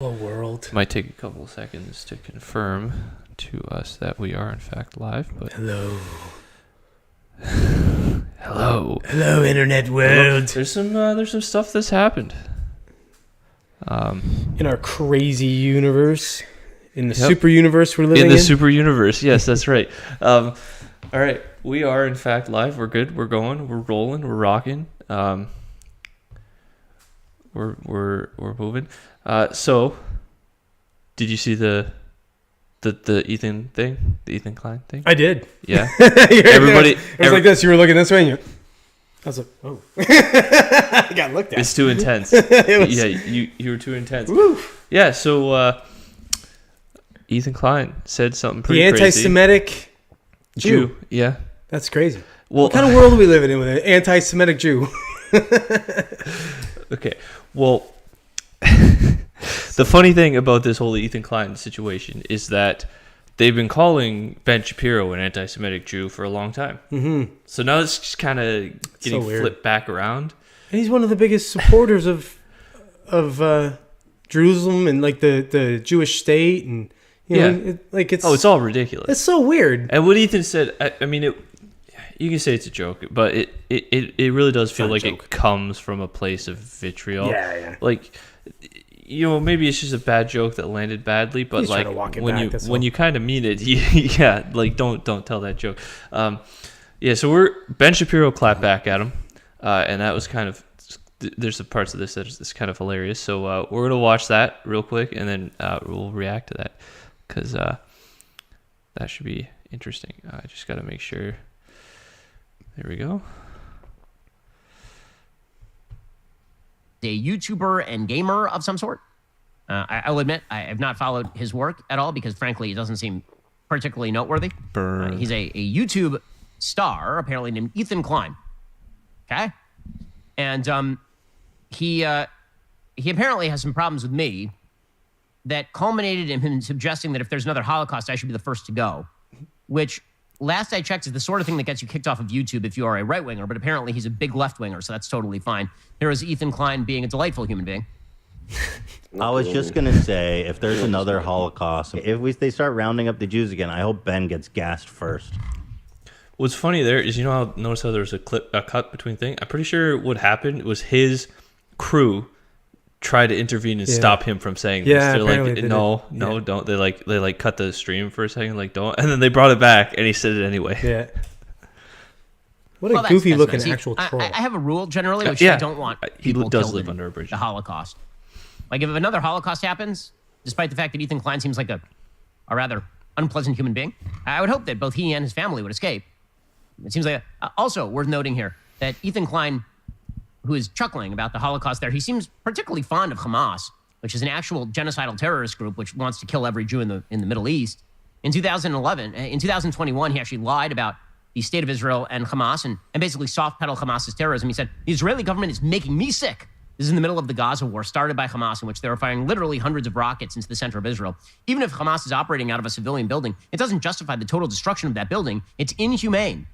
Hello, world. Might take a couple of seconds to confirm to us that we are in fact live, but Hello. hello. Hello, internet world. There's some stuff that's happened. In our crazy universe, in the Yep. super universe we're living in. In the super universe, yes, that's right. All right, we are in fact live. We're good. We're going. We're rolling. We're rocking. We're moving. So, did you see the Ethan thing, the Ethan Klein thing? I did. Yeah. Everybody. It was like this. You were looking this way, and I was like, oh. I got looked at. It's too intense. was, Yeah, you were too intense. Woo. Yeah. So, Ethan Klein said something pretty The crazy. anti-Semitic Jew. Yeah. That's crazy. Well, What kind of world are we living in with an anti-Semitic Jew? Okay. Well, the funny thing about this whole Ethan Klein situation is that they've been calling Ben Shapiro an anti-Semitic Jew for a long time. Mm-hmm. So now it's just kind of getting flipped back around. And he's one of the biggest supporters of Jerusalem and like the Jewish state, and you know, it's all ridiculous. It's so weird. And what Ethan said, I mean, you can say it's a joke, but it really does feel like it comes from a place of vitriol. Yeah. Like, you know, maybe it's just a bad joke that landed badly, but He's like trying to walk it when back, you kind of mean it, yeah, like don't tell that joke. Yeah, so Ben Shapiro clapped back at him, and that was kind of, there's some parts of this that is kind of hilarious. So we're gonna watch that real quick, and then we'll react to that because that should be interesting. I just got to make sure. There we go. A YouTuber and gamer of some sort. I'll admit I have not followed his work at all because, frankly, it doesn't seem particularly noteworthy. He's a YouTube star, apparently named Ethan Klein. Okay, and he apparently has some problems with me that culminated in him suggesting that if there's another Holocaust, I should be the first to go, which, last I checked, is the sort of thing that gets you kicked off of YouTube if you are a right-winger, but apparently he's a big left-winger, so that's totally fine. Here is Ethan Klein being a delightful human being. I was just going to say, if there's another Holocaust, if they start rounding up the Jews again, I hope Ben gets gassed first. What's funny there is, notice how there's a cut between things? I'm pretty sure what happened was his crew tried to intervene and stop him from saying this. They're like, no, don't. They cut the stream for a second, like, don't. And then they brought it back, and he said it anyway. Yeah. What a goofy looking nice. actual troll. I have a rule generally, which I don't want people does killed live in under a bridge. the Holocaust. Like, if another Holocaust happens, despite the fact that Ethan Klein seems like a rather unpleasant human being, I would hope that both he and his family would escape. It seems like also worth noting here that Ethan Klein, who is chuckling about the Holocaust there, he seems particularly fond of Hamas, which is an actual genocidal terrorist group which wants to kill every Jew in the Middle East. In 2021, he actually lied about the state of Israel and Hamas and basically soft-pedaled Hamas's terrorism. He said, the Israeli government is making me sick. This is in the middle of the Gaza war started by Hamas, in which they were firing literally hundreds of rockets into the center of Israel. Even if Hamas is operating out of a civilian building, it doesn't justify the total destruction of that building. It's inhumane.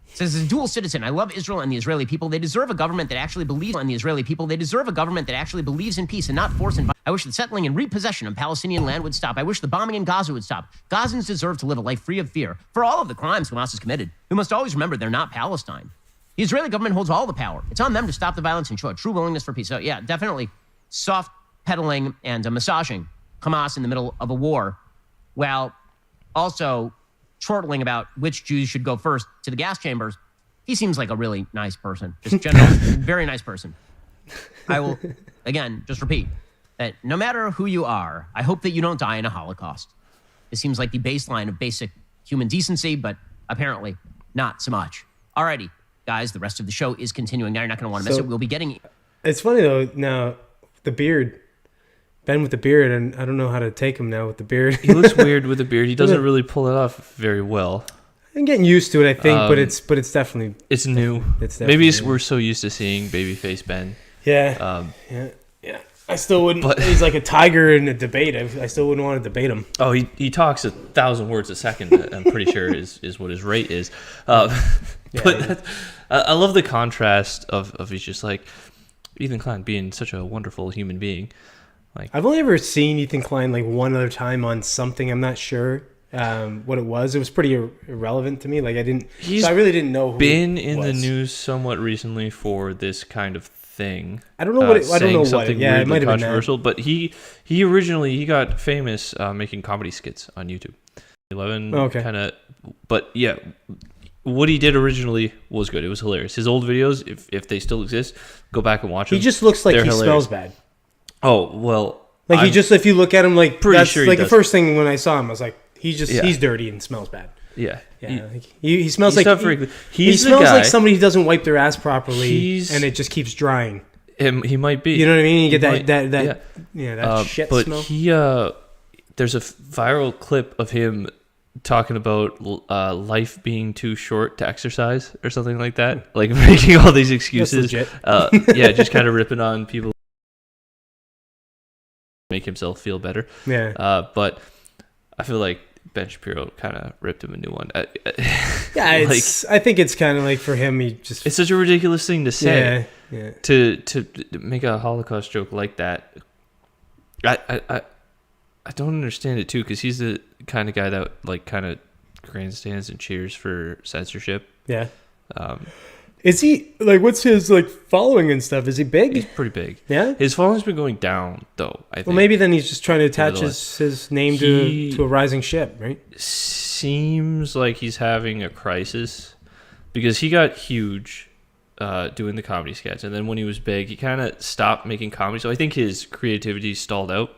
It says, as a dual citizen, I love Israel and the Israeli people. They deserve a government that actually believes in the Israeli people. They deserve a government that actually believes in peace and not force and violence. I wish the settling and repossession of Palestinian land would stop. I wish the bombing in Gaza would stop. Gazans deserve to live a life free of fear. For all of the crimes Hamas has committed, we must always remember they're not Palestine. The Israeli government holds all the power. It's on them to stop the violence and show a true willingness for peace. So yeah, definitely soft pedaling and massaging Hamas in the middle of a war, while also chortling about which Jews should go first to the gas chambers. He seems like a really nice person, just general, very nice person. I will, again, just repeat that no matter who you are, I hope that you don't die in a Holocaust. It seems like the baseline of basic human decency, but apparently not so much. Alrighty, guys, the rest of the show is continuing. Now you're not going to want to miss it. We'll be getting... It's funny, though, now, the beard. Ben with the beard, and I don't know how to take him now with the beard. He looks weird with the beard. He doesn't really pull it off very well. I'm getting used to it, I think, but it's definitely... It's new. It's definitely new. We're so used to seeing babyface Ben. Yeah. Yeah. I still wouldn't... But, he's like a tiger in a debate. I still wouldn't want to debate him. Oh, he talks 1,000 words a second, I'm pretty sure is what his rate is. But I love the contrast of he's just like Ethan Klein being such a wonderful human being. Like, I've only ever seen Ethan Klein like one other time on something. I'm not sure what it was. It was pretty irrelevant to me. Like I really didn't know who been it in was. the news somewhat recently for this kind of thing. I don't know what I don't know what. Something Yeah, it weirdly might have been controversial. But he originally got famous making comedy skits on YouTube. 11 Okay. kind of, but yeah, what he did originally was good. It was hilarious. His old videos, if they still exist, go back and watch them. He just looks like They're he hilarious. smells bad. Oh well, Like he just, if you look at him, like pretty that's sure he like the does. first thing when I saw him, I was like, Yeah. he's dirty and smells bad. yeah. Yeah, he smells he's like not very good. he He's the smells guy- like somebody who doesn't wipe their ass properly, He's- and it just keeps drying. He might be. You know what I mean? You get He that might- that shit but smell. he there's a viral clip of him talking about life being too short to exercise or something like that, like making all these excuses. legit. Yeah, just kind of ripping on people, make himself feel better. Yeah, But I feel like Ben Shapiro kind of ripped him a new one. yeah. like, I think it's kind of like for him, he just it's such a ridiculous thing to say. yeah. To make a Holocaust joke like that. I don't understand it too, because he's the kind of guy that like kind of grandstands and cheers for censorship. Yeah. Um, Is he like? What's his like following and stuff? Is he he's big? pretty big. Yeah. His following's been going down though. I think. Well, maybe then he's just trying to attach Over the his name He- to a rising ship, right? Seems like he's having a crisis because he got huge doing the comedy sketch, and then when he was big, he kind of stopped making comedy. So I think his creativity stalled out,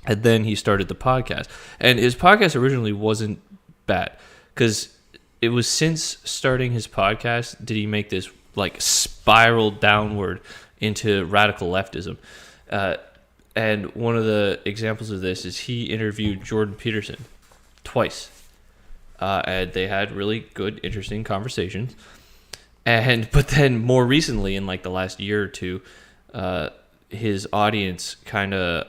and then he started the podcast. And his podcast originally wasn't bad because it was since starting his podcast did he make this like spiral downward into radical leftism. And one of the examples of this is he interviewed Jordan Peterson twice. And they had really good, interesting conversations. But then more recently, in like the last year or two, his audience kind of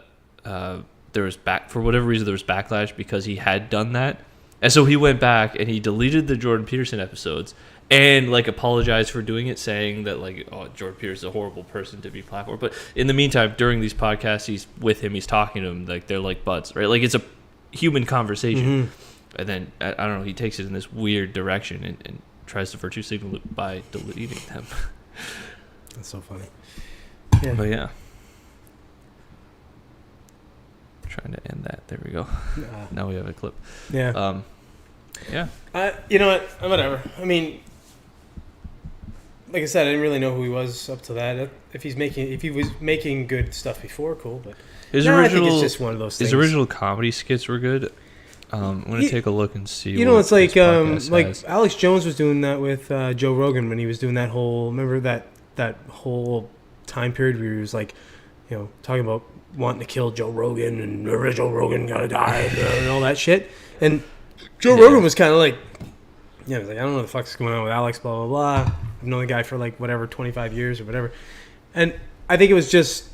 there was for whatever reason there was backlash because he had done that, and so he went back and he deleted the Jordan Peterson episodes and like apologized for doing it, saying that like, oh, Jordan Peterson's a horrible person to be platformed. But in the meantime, during these podcasts, he's with him, he's talking to him, like they're like buds, right? Like it's a human conversation. Mm-hmm. And then I don't know, he takes it in this weird direction and tries to virtue signal it by deleting them. That's so funny. But yeah, trying to end that. There we go. Now we have a clip. Yeah. Yeah. You know what? Whatever. I mean, like I said, I didn't really know who he was up to that. If he was making good stuff before, cool. But His I original, think it's just one of those things. his original comedy skits were good. I'm gonna take a look and see. You know, what it's like his podcast like has. Alex Jones was doing that with Joe Rogan when he was doing that whole. Remember that whole time period where he was like, you know, talking about wanting to kill Joe Rogan and Joe Rogan gotta die and all that shit. And Joe Rogan was kind of like, yeah, he was like, I don't know what the fuck's going on with Alex, blah blah blah. I've known the guy for like whatever 25 years or whatever, and I think it was just,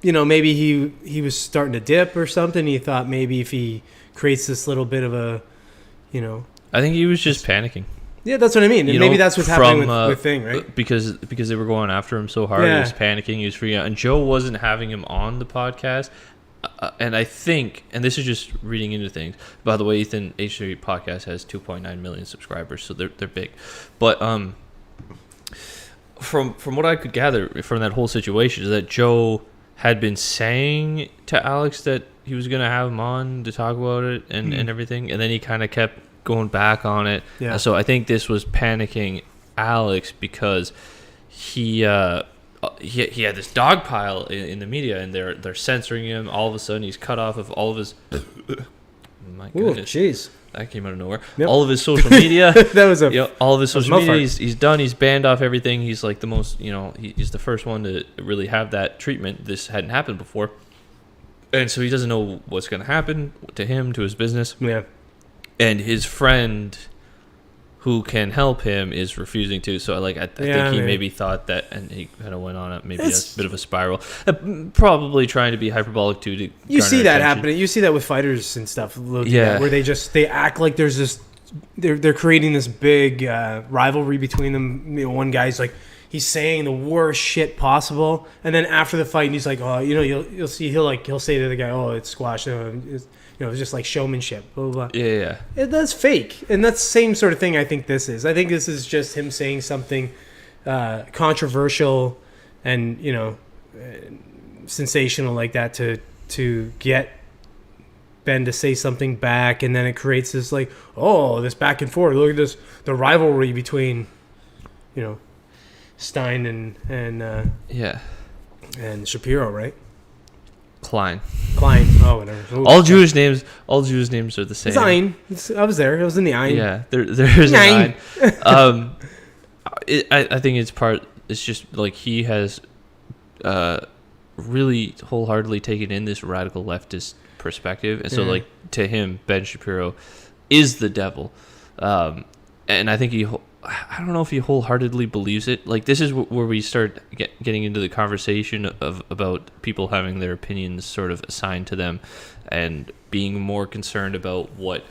you know, maybe he was starting to dip or something. He thought maybe if he creates this little bit of a, you know, I think he was just panicking. yeah, that's what I mean. And You maybe know, that's what's happening from, with Thing, right? Because they were going after him so hard, he Yeah. was panicking, he was freaking out, and Joe wasn't having him on the podcast. And I think, and this is just reading into things. By the way, Ethan H3 podcast has 2.9 million subscribers, so they're big. But from what I could gather from that whole situation is that Joe had been saying to Alex that he was going to have him on to talk about it and everything, and then he kind of kept going back on it. Yeah. So I think this was panicking Alex because he had this dog pile in the media, and they're censoring him. All of a sudden, he's cut off of all of his. My Ooh, goodness, jeez. that came out of nowhere. Yep. All of his social media. That was a. You know, all of his That was social media, Mofart. he's done. He's banned off everything. He's like the most, you know, he's the first one to really have that treatment. This hadn't happened before, and so he doesn't know what's going to happen to him, to his business, Yeah. and his friend, who can help him, is refusing to. So like, I think he maybe. maybe thought that, and he kind of went on maybe It's- a bit of a spiral, probably trying to be hyperbolic too. To You garner see that attention. happening. You see that with fighters and stuff. Yeah. Where they act like there's this. They're creating this big rivalry between them. You know, one guy's like, he's saying the worst shit possible, and then after the fight, he's like, oh, you know, you'll see he'll say to the guy, oh, it's squash, it's just like showmanship, blah blah blah. Yeah. That's fake, and that's the same sort of thing. I think this is just him saying something controversial and sensational like that to get Ben to say something back, and then it creates this like, oh, this back and forth. Look at this, the rivalry between, Stein and Shapiro, right? Klein. Oh, whatever. Ooh, All Jewish names are the same. Ein. I was there. It was in the Ein. Yeah, there's Ein. an Ein. I think it's just like he has really wholeheartedly taken in this radical leftist perspective, and so like to him, Ben Shapiro is the devil, and I think I don't know if he wholeheartedly believes it. Like, this is where we start getting into the conversation about people having their opinions sort of assigned to them and being more concerned about what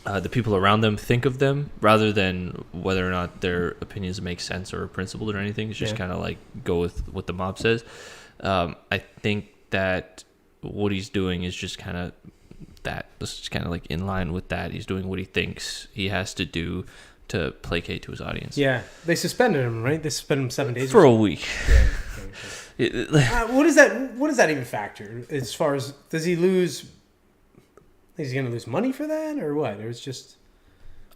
the people around them think of them rather than whether or not their opinions make sense or are principled or anything. It's just kind of like go with what the mob says. I think that what he's doing is just kind of that. This is kind of like in line with that. He's doing what he thinks he has to do to placate to his audience. Yeah, they suspended him, right? They suspended him 7 days for a week. Yeah. What does that even factor as far as, does he lose? Is he going to lose money for that or what? Or it's just,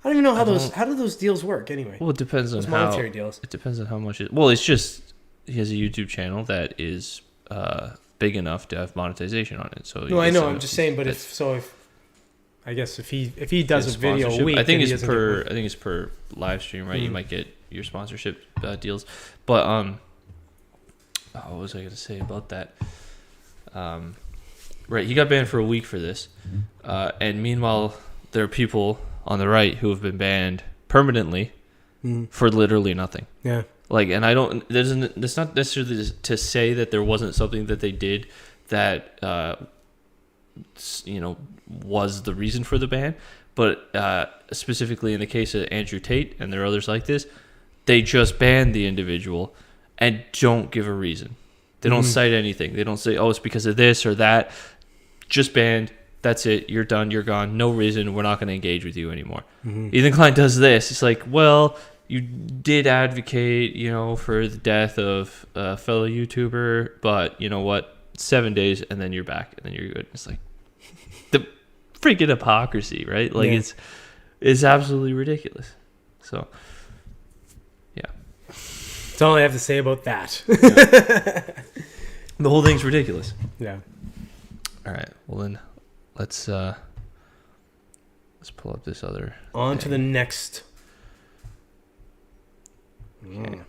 I don't even know how do those deals work anyway. Well, it depends on those how monetary deals. It depends on how much it. Well, it's just he has a YouTube channel that is big enough to have monetization on it. So no, I know. I'm just saying, but if he does a video a week, I think it's per live stream, right? You might get your sponsorship deals, but what was I going to say about that? Right, he got banned for a week for this, and meanwhile, there are people on the right who have been banned permanently for literally nothing. Yeah. Like, and that's not necessarily to say that there wasn't something that they did that was the reason for the ban, but specifically in the case of Andrew Tate, and there are others like this, they just banned the individual and don't give a reason. They don't cite anything. They don't say, oh, it's because of this or that. Just banned. That's it. You're done. You're gone. No reason. We're not going to engage with you anymore. Ethan Klein does this. It's like, well, you did advocate, for the death of a fellow YouTuber, but you know what? 7 days and then you're back and then you're good. It's like the freaking hypocrisy, right? Like it's absolutely ridiculous. So, yeah. That's all I have to say about that. The whole thing's ridiculous. Yeah. All right. Well then, let's pull up this other. On to the next. Okay.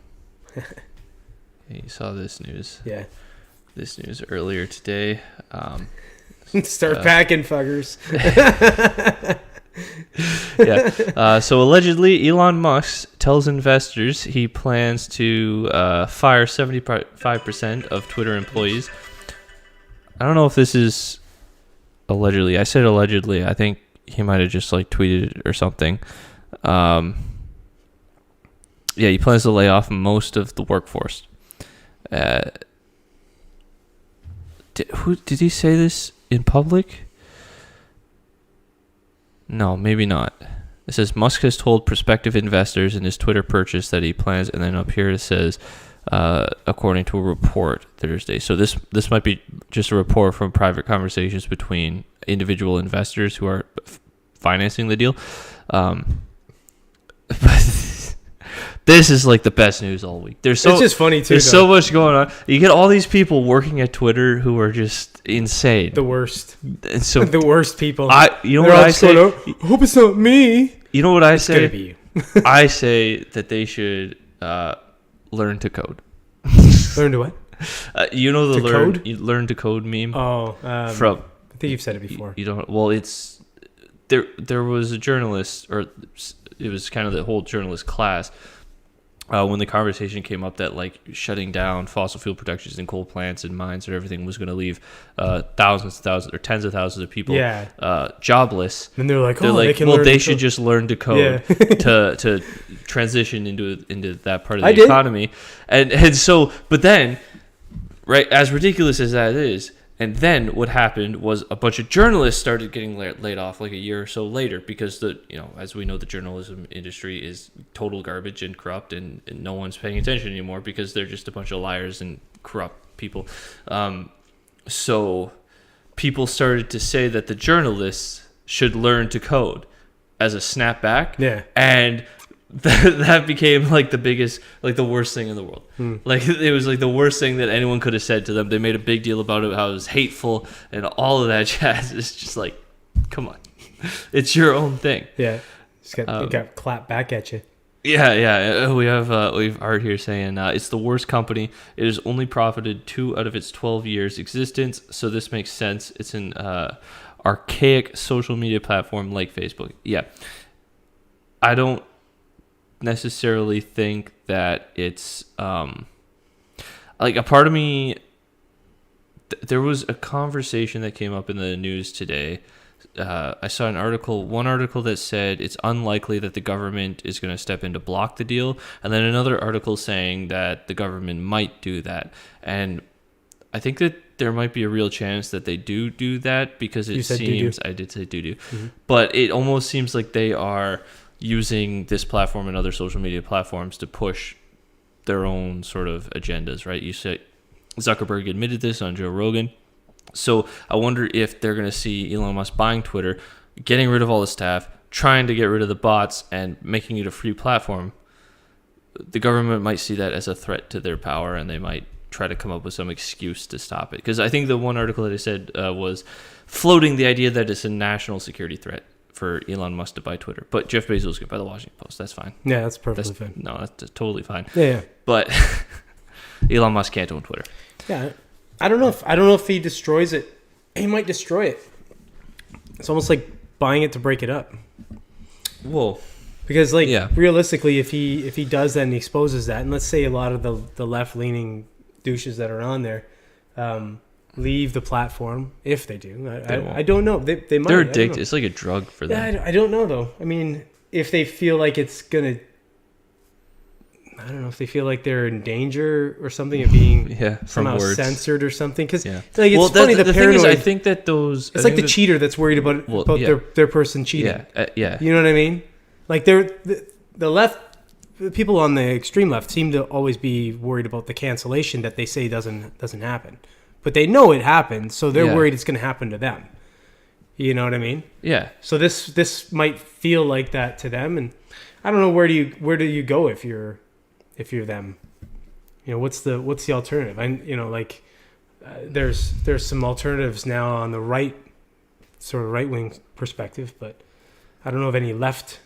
You saw this news. Yeah. This news earlier today. Start packing, fuckers. Yeah. So allegedly, Elon Musk tells investors he plans to fire 75% of Twitter employees. I don't know if this is allegedly. I said allegedly. I think he might have just tweeted it or something. Yeah, he plans to lay off most of the workforce. Did he say this in public? No, maybe not. It says Musk has told prospective investors in his Twitter purchase that he plans, and then up here it says, according to a report Thursday. So this might be just a report from private conversations between individual investors who are financing the deal. But this is the best news all week. It's just funny too. There's so much going on. You get all these people working at Twitter who are just insane. The worst. And so the worst people. You know what I say? I hope it's not me. You know what I say? It's gonna be you. I say that they should learn to code. Learn to what? Code? You learn to code meme. Oh, from. I think you've said it before. You don't. Well, it's there. There was a journalist, or it was kind of the whole journalist class when the conversation came up that like shutting down fossil fuel productions and coal plants and mines and everything was going to leave thousands or tens of thousands of people jobless. And they're like, they should just learn to code to transition into that part of the economy. And so, but then, right, as ridiculous as that is, and then what happened was a bunch of journalists started getting laid off like a year or so later because as we know, the journalism industry is total garbage and corrupt, and no one's paying attention anymore because they're just a bunch of liars and corrupt people. So people started to say that the journalists should learn to code as a snapback. Yeah. And that became like the biggest, like the worst thing in the world. Like it was like the worst thing that anyone could have said to them. They made a big deal about it, how it was hateful and all of that jazz. It's just like, come on, it's your own thing. Yeah, it got clapped back at you. Yeah. We have Art here saying it's the worst company. It has only profited 2 out of its 12 years existence, so this makes sense. It's an archaic social media platform like Facebook. Yeah, I don't necessarily think that it's like a part of me there was a conversation that came up in the news today. I saw one article that said it's unlikely that the government is going to step in to block the deal, and then another article saying that the government might do that. And I think that there might be a real chance that they do that because it seems I did say do but it almost seems like they are using this platform and other social media platforms to push their own sort of agendas, right? You said Zuckerberg admitted this on Joe Rogan. So I wonder if they're going to see Elon Musk buying Twitter, getting rid of all the staff, trying to get rid of the bots, and making it a free platform. The government might see that as a threat to their power, and they might try to come up with some excuse to stop it. Because I think the one article that I said was floating the idea that it's a national security threat for Elon Musk to buy Twitter. But Jeff Bezos could buy the Washington Post. That's fine. Yeah, that's perfectly fine. No, that's totally fine. Yeah. But Elon Musk can't own Twitter. Yeah. I don't know if he destroys it. He might destroy it. It's almost like buying it to break it up. Whoa. Because realistically, if he does that and he exposes that, and let's say a lot of the left leaning douches that are on there leave the platform, if they do. I don't know. They might. They're addicted. It's like a drug for them. Yeah, I don't know though. I mean, if they feel like it's gonna, I don't know, if they feel like they're in danger or something of being somehow censored or something. Because it's funny. The paranoid. Thing is, I think that those. It's like the cheater that's worried about their person cheating. Yeah. You know what I mean? Like the left, the people on the extreme left seem to always be worried about the cancellation that they say doesn't happen. But they know it happened, so they're worried it's going to happen to them. You know what I mean? Yeah. So this might feel like that to them, and I don't know where do you go if you're them. You know, what's the alternative? There's some alternatives now on the right, sort of right wing perspective, but I don't know of any left.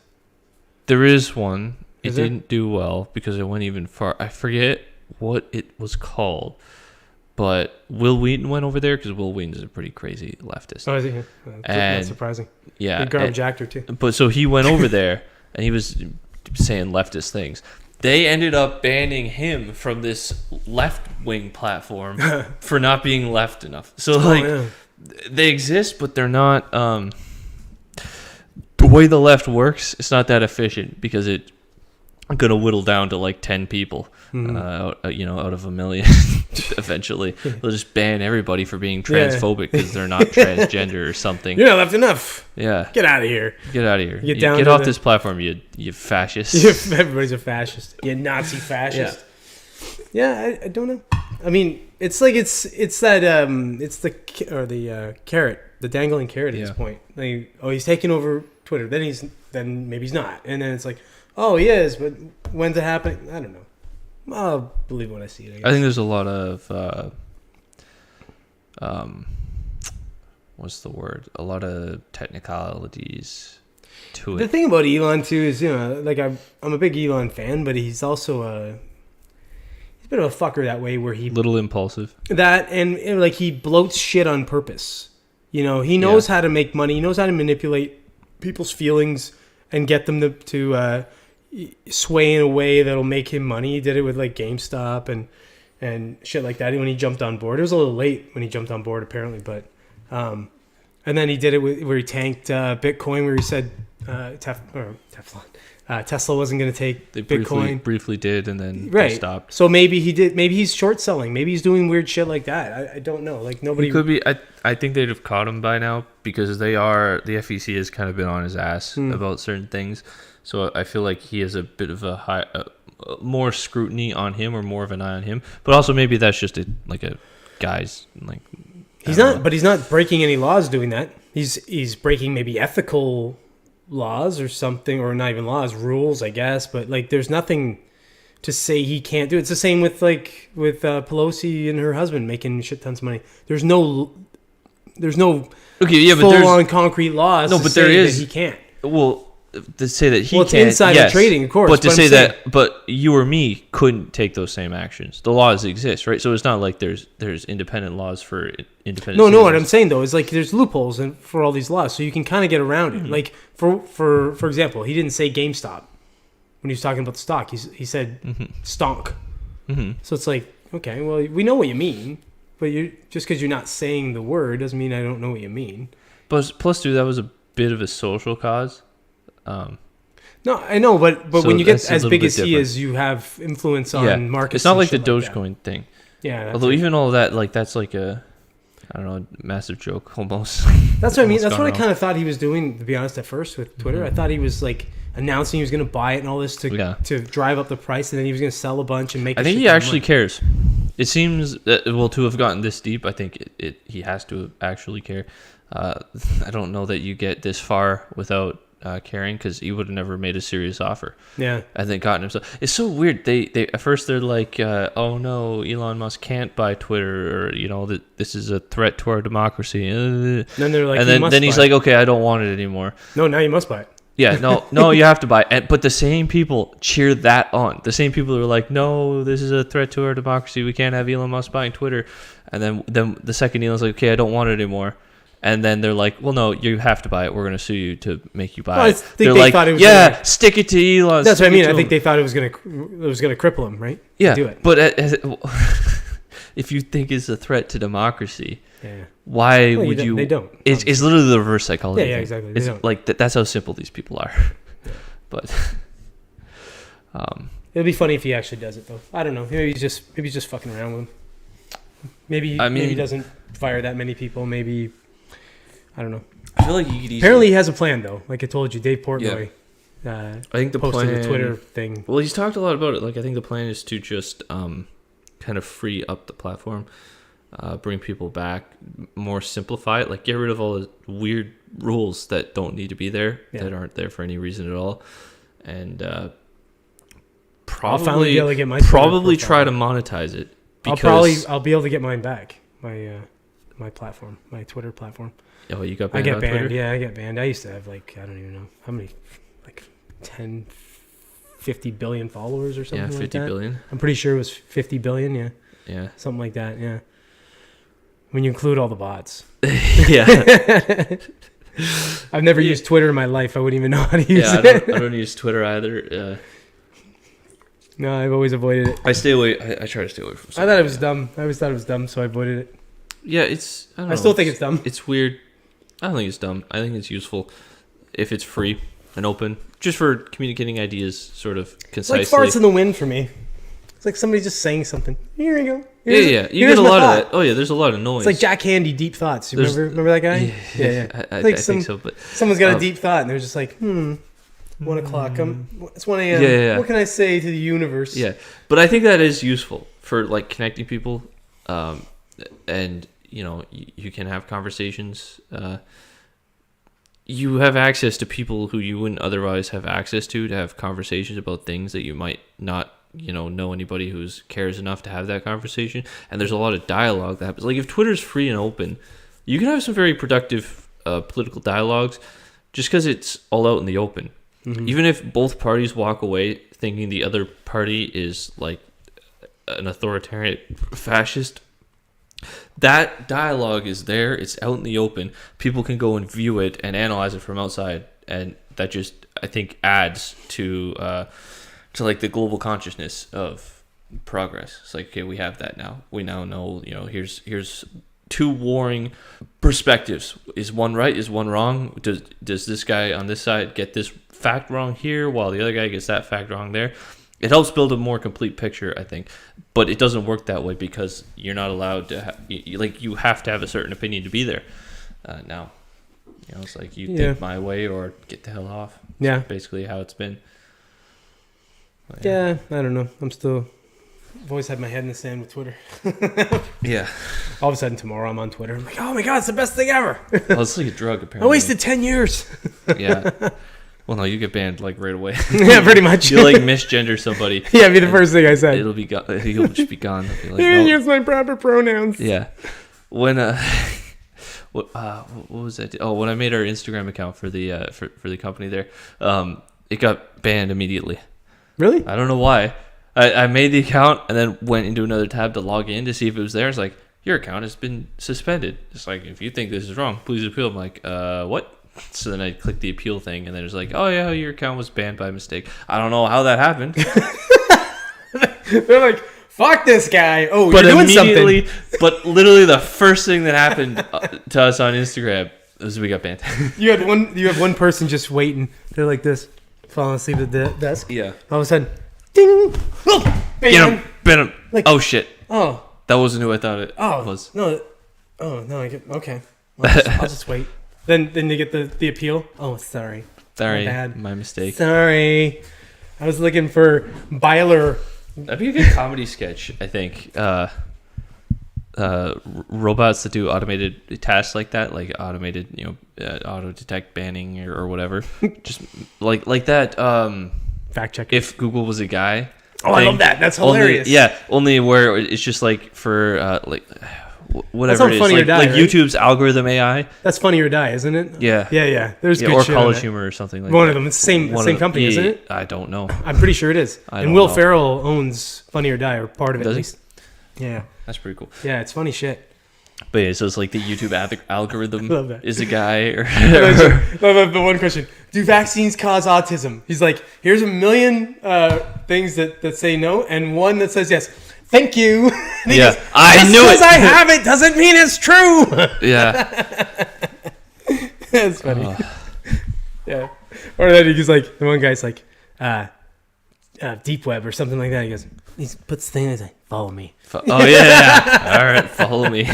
There is one. It didn't do well because it went even far. I forget what it was called. But Will Wheaton went over there because Will Wheaton is a pretty crazy leftist. Oh, is he? That's surprising. Yeah. Good garbage actor, too. But so he went over there, and he was saying leftist things. They ended up banning him from this left-wing platform for not being left enough. So, they exist, but they're not... the way the left works, it's not that efficient because it's going to whittle down to like 10 people. Out of a million. Eventually they'll just ban everybody for being transphobic because they're not transgender or something. You're not left enough. Yeah, get out of here. Get off this platform, you fascist. Everybody's a fascist. You Nazi fascist. I don't know. I mean, it's like it's that it's the carrot, the dangling carrot at this point. Like, he's taking over Twitter, then maybe he's not, and then it's like, oh, he is, but when's it happening? I don't know. I'll believe when I see it. I think there's a lot of what's the word? A lot of technicalities to it. The thing about Elon too is, like I'm a big Elon fan, but he's also he's a bit of a fucker that way, where he little impulsive. That and like he bloats shit on purpose. He knows how to make money. He knows how to manipulate people's feelings and get them to sway in a way that'll make him money. He did it with like GameStop and shit like that when he jumped on board. It was a little late when he jumped on board apparently, but and then he did it where he tanked Bitcoin, where he said Tesla wasn't going to take Bitcoin. Briefly did, and then they stopped. So maybe he did. Maybe he's short selling. Maybe he's doing weird shit like that. I don't know. Like nobody He could be. I think they'd have caught him by now because the FEC has kind of been on his ass about certain things. So I feel like he has a bit of a more scrutiny on him, or more of an eye on him. But also maybe that's just a guy's like. He's not, but he's not breaking any laws doing that. He's breaking maybe ethical laws or something, or not even laws, rules, I guess. But like, there's nothing to say he can't do it. It's the same with Pelosi and her husband making shit tons of money. There's no full on concrete laws. No, to but say there is. that he can't. Well, to say that he it's can't, insider yes, trading, of course. But to say that, but you or me couldn't take those same actions. The laws exist, right? So it's not like there's independent laws for independent. No, what I'm saying though is like there's loopholes for all these laws, so you can kind of get around it. Like for example, he didn't say GameStop when he was talking about the stock. He said stonk. So it's like, okay, well, we know what you mean, but just because you're not saying the word doesn't mean I don't know what you mean. But plus, dude, that was a bit of a social cause. No, I know, but So when you get that's a as little big bit as he different. is, you have influence on markets. It's not and like the shit that. Dogecoin thing. Yeah. Although even all that, like that's like a, I don't know, massive joke almost. That's what I mean. That's what I gone kind of thought he was doing, to be honest, at first with Twitter. I thought he was like announcing he was going to buy it and all this to drive up the price, and then he was going to sell a bunch and make. I think he actually cares. It seems that, well, to have gotten this deep, I think he has to actually care. I don't know that you get this far without caring, because he would have never made a serious offer. Yeah. And then gotten himself. It's so weird. They at first they're like, oh no, Elon Musk can't buy Twitter, or that this is a threat to our democracy. Then they're like, and then he's like, okay, I don't want it anymore. No, now you must buy it. Yeah, no, you have to buy it. But the same people cheer that on. The same people who are like, no, this is a threat to our democracy. We can't have Elon Musk buying Twitter. And then the second Elon's like, okay, I don't want it anymore. And then they're like, well, no, you have to buy it. We're going to sue you to make you buy it. They're like, thought it was stick it to Elon. That's what I mean. I think they thought it was going to cripple him, right? Yeah, do it. But if you think it's a threat to democracy, why would you? They don't. It's literally the reverse psychology. Yeah, exactly. It's like that's how simple these people are. Yeah. But it'll be funny if he actually does it, though. I don't know. Maybe he's just fucking around with him. Maybe he doesn't fire that many people. Maybe. I don't know. I feel like you could easily... Apparently he has a plan, though. Like I told you, Dave Portnoy I think the posted plan... a Twitter thing. Well, he's talked a lot about it. Like I think the plan is to just kind of free up the platform, bring people back, more simplify it, like get rid of all the weird rules that don't need to be there, that aren't there for any reason at all, and probably be able to get my try to monetize it. Because I'll be able to get mine back. My platform, my Twitter platform. Oh, you got banned. I get on banned. Twitter? Yeah, I get banned. I used to have I don't even know how many, 10, 50 billion followers or something like that. 50 billion. I'm pretty sure it was 50 billion. Yeah. Yeah. Something like that. Yeah. When you include all the bots. Yeah. I've never used Twitter in my life. I wouldn't even know how to use it. I don't use Twitter either. No, I've always avoided it. I stay away. I try to stay away from. I thought it was dumb. I always thought it was dumb, so I avoided it. Yeah, it's. I still think it's dumb. It's weird. I don't think it's dumb. I think it's useful if it's free and open, just for communicating ideas, sort of concisely. It's like farts in the wind for me. It's like somebody just saying something. Here you go. Yeah. You get a lot of that. Oh yeah, there's a lot of noise. It's like Jack Handy, Deep Thoughts. You remember that guy? Yeah. I think so. But someone's got a deep thought, and they're just like, 1 o'clock. It's 1 a.m. Yeah. What can I say to the universe? Yeah, but I think that is useful for like connecting people, and you can have conversations. You have access to people who you wouldn't otherwise have access to have conversations about things that you might not know anybody who cares enough to have that conversation. And there's a lot of dialogue that happens. Like if Twitter's free and open, you can have some very productive political dialogues just because it's all out in the open. Mm-hmm. Even if both parties walk away thinking the other party is like an authoritarian fascist, that dialogue is there. It's out in the open. People can go and view it and analyze it from outside and that just I think adds to like the global consciousness of progress. It's like, okay, we have that now. We now know, here's two warring perspectives. Is one right? Is one wrong? Does this guy on this side get this fact wrong here, while the other guy gets that fact wrong there? It helps build a more complete picture, I think. But it doesn't work that way because you're not allowed to you have to have a certain opinion to be there. Now, it's like you think my way or get the hell off. Yeah. That's basically how it's been. But, yeah, I don't know. I've always had my head in the sand with Twitter. Yeah. All of a sudden tomorrow I'm on Twitter. I'm like, oh my God, it's the best thing ever. Well, it's like a drug, apparently. I wasted 10 years. Yeah. Well, no, you get banned like right away. Yeah, pretty much. You like misgender somebody. Yeah, be the first thing I said. It'll be gone. He'll just be gone. Be like, You didn't no. use my proper pronouns. Yeah. When what was that? Oh, when I made our Instagram account for the for the company there, it got banned immediately. Really? I don't know why. I made the account and then went into another tab to log in to see if it was there. It's like, your account has been suspended. It's like, if you think this is wrong, please appeal. I'm like, what? So then I clicked the appeal thing, and then it's like, oh yeah, your account was banned by mistake. I don't know how that happened. They're like, fuck this guy. Oh, But you're doing immediately, something. but literally the first thing that happened to us on Instagram was we got banned. You have one person just waiting. They're like this, falling asleep at the desk. Yeah. All of a sudden, ding! Oh, Get him, ban him. Like- Oh shit, Oh, that wasn't who I thought it was. no. Oh no, okay. I'll just wait. Then they get the appeal. Oh, sorry. Sorry, My bad. my mistake. Sorry. I was looking for Byler. That'd be a good comedy sketch, I think. Robots that do automated tasks like that, like automated, auto detect banning or whatever. Just like that. Fact check. If Google was a guy. Oh, I love that. That's hilarious. Only where it's just like for whatever on it is, Funny or like, Die, like right? YouTube's algorithm AI. That's Funny or Die, isn't it? Yeah. Yeah. There's good or shit on College it. Humor or something like One that. of them. It's the same company, isn't it? I don't know. I'm pretty sure it is. I And don't Will know. Ferrell owns Funny or Die, or part of it Does at he? least. Yeah. That's pretty cool. Yeah, it's funny shit. But yeah, so it's like the YouTube algorithm Love that. is a guy or The one question: do vaccines cause autism? He's like, here's a million things that say no, and one that says yes. Thank you. And he Yeah, goes, I just knew it. because I have it doesn't mean it's true. yeah. That's funny. Yeah. Or then he's like, the one guy's like, deep web or something like that. He goes, he puts the thing. He's like, follow me. Oh yeah. All right, follow me.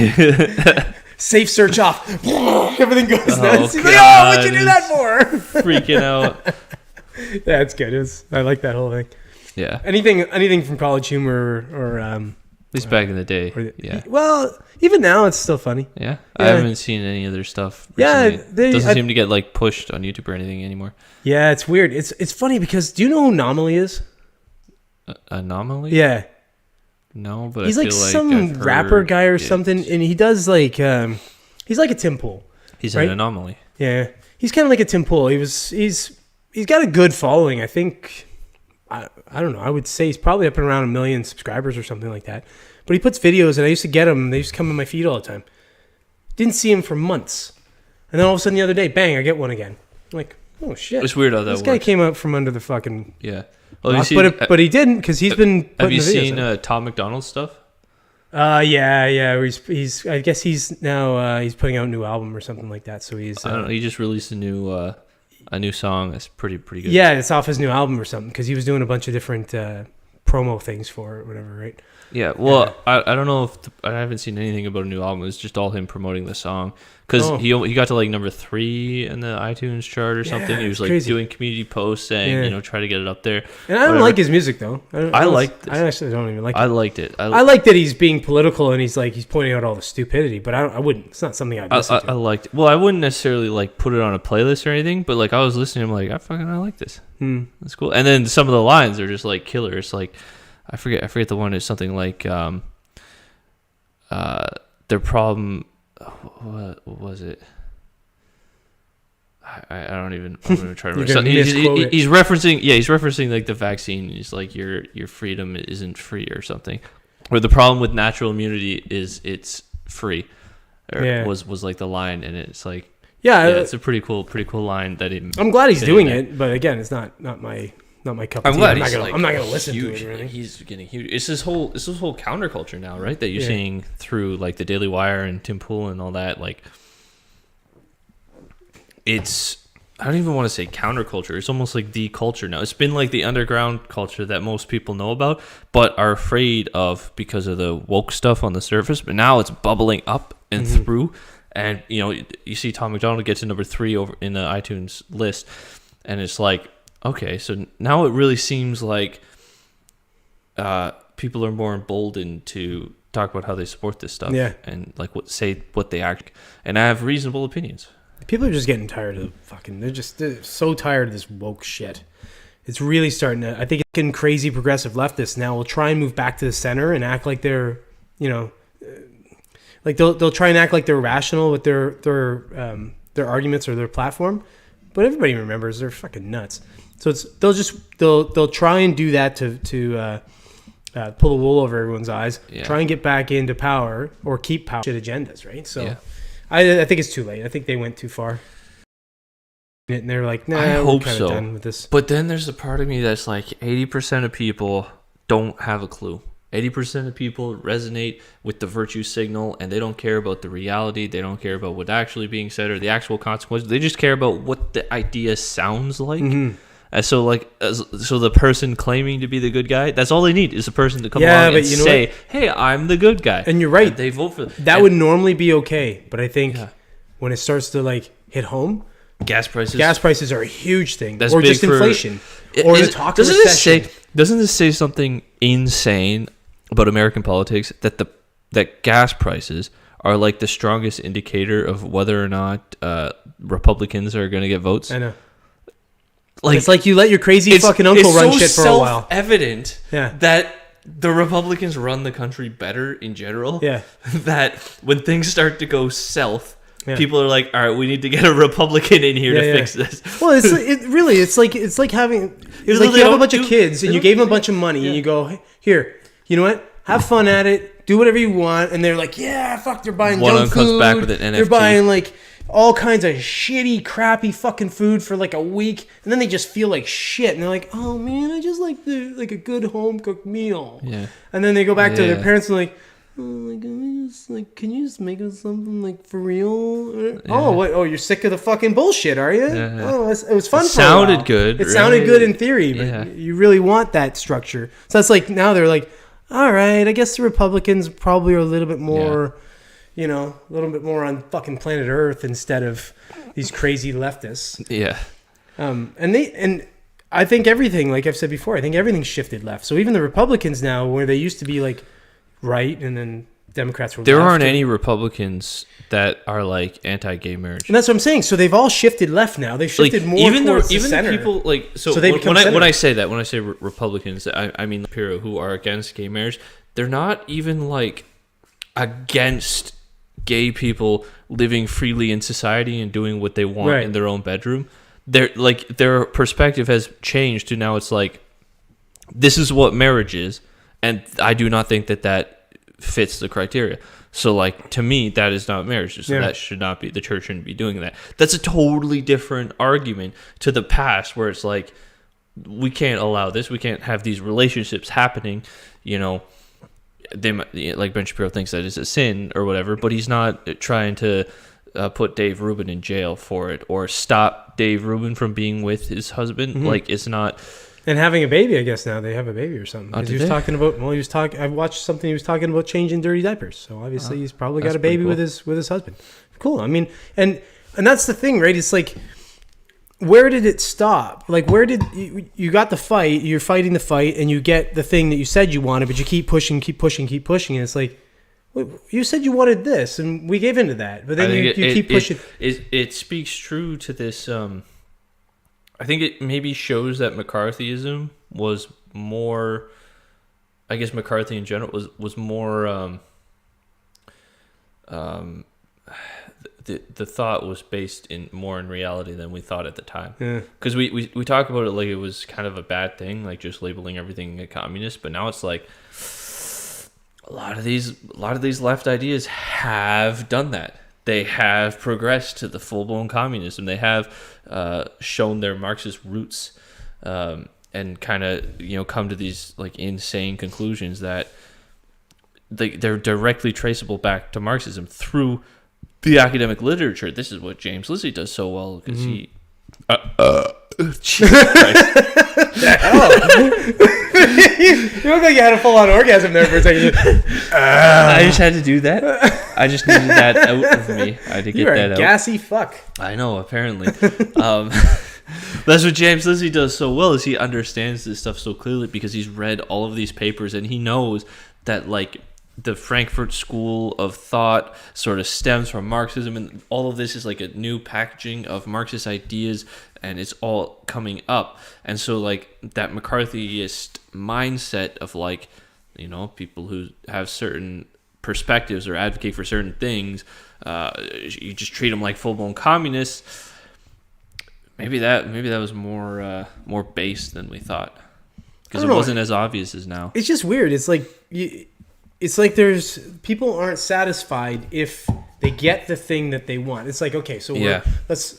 Safe search off. Everything goes nuts. He's like, God, what'd you do that for? Freaking out. Yeah, it's good. I like that whole thing. Yeah. Anything from College Humor or At least back in the day. or Yeah. well, even now it's still funny. Yeah. I Yeah. haven't seen any of their stuff Yeah, recently. Doesn't seem to get like pushed on YouTube or anything anymore. Yeah, it's weird. It's funny because do you know who Anomaly is? Anomaly? Yeah, No, but he's I like feel like some I've rapper heard guy or it. something, and he does like he's like a Tim Pool. He's right? an anomaly. Yeah, he's kind of like a Tim Pool. He's got a good following. I think I don't know. I would say he's probably up and around 1 million subscribers or something like that. But he puts videos, and I used to get them. They used to come in my feed all the time. Didn't see him for months, and then all of a sudden the other day, bang! I get one again. I'm like, oh shit! It's weird how that This works. guy came out from under the fucking. Yeah. Well, rock, but he didn't because he's been. Have Putting you the videos seen up. Tom McDonald's stuff? Yeah. He's. I guess he's now. He's putting out a new album or something like that. So he's. I don't know. He just released a new song that's pretty good. Yeah, it's off his new album or something because he was doing a bunch of different promo things for it, or whatever, right? Yeah. Well, I don't know if I haven't seen anything about a new album. It's just all him promoting the song because he got to like number 3 in the iTunes chart or something. He was like crazy. doing community posts saying try to get it up there. And I don't like his music though. I liked it. I actually don't even like it. I liked it. I like that he's being political and he's pointing out all the stupidity, but I wouldn't. It's not something I'd listen to. I liked it. Well, I wouldn't necessarily like put it on a playlist or anything, but like I was listening, I'm like, I like this. That's cool. And then some of the lines are just like killer. It's like I forget the one is something like their problem. What was it? I don't even. I'm gonna try to remember. So he's referencing. Yeah, he's referencing like the vaccine. He's like your freedom isn't free or something. Or the problem with natural immunity is it's free. Was like the line, and it's like Yeah, it's a pretty cool line that he. I'm glad he's fit doing in there. it, but again, it's not my cup of I'm tea. glad I'm not gonna listen huge. to it or anything. He's getting huge. It's this whole counterculture now, right? That you're Yeah. seeing through like the Daily Wire and Tim Pool and all that. Like, it's I don't even want to say counterculture. It's almost like the culture now. It's been like the underground culture that most people know about, but are afraid of because of the woke stuff on the surface. But now it's bubbling up and through. And, you know, you see Tom McDonald get to number 3 over in the iTunes list. And it's like, okay, so now it really seems like people are more emboldened to talk about how they support this stuff. Yeah. And, like, what they act. And I have reasonable opinions. People are just getting tired of they're so tired of this woke shit. It's really starting to, I think it's getting crazy progressive leftists now will try and move back to the center and act like they're, you know, like they'll try and act like they're rational with their arguments or their platform, but everybody remembers they're fucking nuts. So they'll try and do that to pull the wool over everyone's eyes, try and get back into power or keep power shit agendas, right? So. Yeah. I think it's too late. I think they went too far. And they're like, nah, I we're hope kind so. of done with this. But then there's a part of me that's like 80% of people don't have a clue. 80% of people resonate with the virtue signal and they don't care about the reality. They don't care about what's actually being said or the actual consequences. They just care about what the idea sounds like. Mm-hmm. So the person claiming to be the good guy, that's all they need is a person to come along and say, hey, I'm the good guy. And you're right. And they vote for that. Would normally be okay. But I think when it starts to like hit home, gas prices are a huge thing. That's or big just inflation. Or the talk of recession. Doesn't this say something insane about American politics that gas prices are like the strongest indicator of whether or not Republicans are going to get votes? I know. Like, it's like you let your crazy fucking uncle run shit for a while. It's so self-evident that the Republicans run the country better in general. Yeah. That when things start to go south, people are like, all right, we need to get a Republican in here to fix this. Well, it's like having you have a bunch of kids and you gave them a bunch of money and you go, hey, here, you know what? Have fun at it. Do whatever you want. And they're like, yeah, fuck, they're buying junk food. Comes back with an NFT. They're buying like all kinds of shitty, crappy fucking food for like a week, and then they just feel like shit, and they're like, "Oh man, I just like a good home cooked meal." Yeah. And then they go back to their parents and like, can you just make us something like for real? Yeah. Oh, what? Oh, you're sick of the fucking bullshit, are you? Yeah. Oh, it was fun. It sounded good. It sounded good in theory, but you really want that structure. So that's like now they're like, all right, I guess the Republicans probably are a little bit more. You know, a little bit more on fucking planet Earth instead of these crazy leftists. Yeah. And I think everything, like I've said before, I think everything's shifted left. So even the Republicans now, where they used to be like right, and then Democrats were. There aren't any Republicans that are like anti-gay marriage, and that's what I'm saying. So they've all shifted left now. They've shifted more towards the center. The people like so when I say Republicans, I mean Shapiro, who are against gay marriage. They're not even like against gay people living freely in society and doing what they want in their own bedroom. Their perspective has changed to now it's like, this is what marriage is, and I do not think that fits the criteria. So like, to me, that is not marriage. So that should not be, the church shouldn't be doing that. That's a totally different argument to the past, where it's like, we can't allow this, we can't have these relationships happening, you know. They like Ben Shapiro thinks that is a sin or whatever, but he's not trying to put Dave Rubin in jail for it or stop Dave Rubin from being with his husband. Mm-hmm. Like, it's not. And having a baby, I guess now they have a baby or something. Because he was talking about. Well, I watched something. He was talking about changing dirty diapers. So obviously he's probably got a baby with his husband. Cool. I mean, and that's the thing, right? It's like, where did it stop? Like, where did you got the fight? You're fighting the fight, and you get the thing that you said you wanted, but you keep pushing, and it's like, well, you said you wanted this, and we gave into that, but then you keep pushing. It speaks true to this. I think it maybe shows that McCarthyism was more. I guess McCarthy in general was more. The thought was based more in reality than we thought at the time. Because we talk about it like it was kind of a bad thing, like just labeling everything a communist. But now it's like a lot of these left ideas have done that. they have progressed to the full-blown communism. They have shown their Marxist roots and kind of, come to these like insane conclusions that they're directly traceable back to Marxism through the academic literature. This is what James Lizzie does so well because he... Jesus Christ. You look like you had a full-on orgasm there for a second. I just had to do that. I just needed that out of me. I had to get You're that a out. gassy fuck. I know, apparently. That's what James Lizzie does so well, is he understands this stuff so clearly because he's read all of these papers and he knows that, like, the Frankfurt School of Thought sort of stems from Marxism, and all of this is like a new packaging of Marxist ideas, and it's all coming up. And so, like, that McCarthyist mindset of, like, people who have certain perspectives or advocate for certain things, you just treat them like full-blown communists. Maybe that was more based than we thought, because it wasn't as obvious as now. It's just weird. It's like there's people aren't satisfied if they get the thing that they want. It's like, okay, so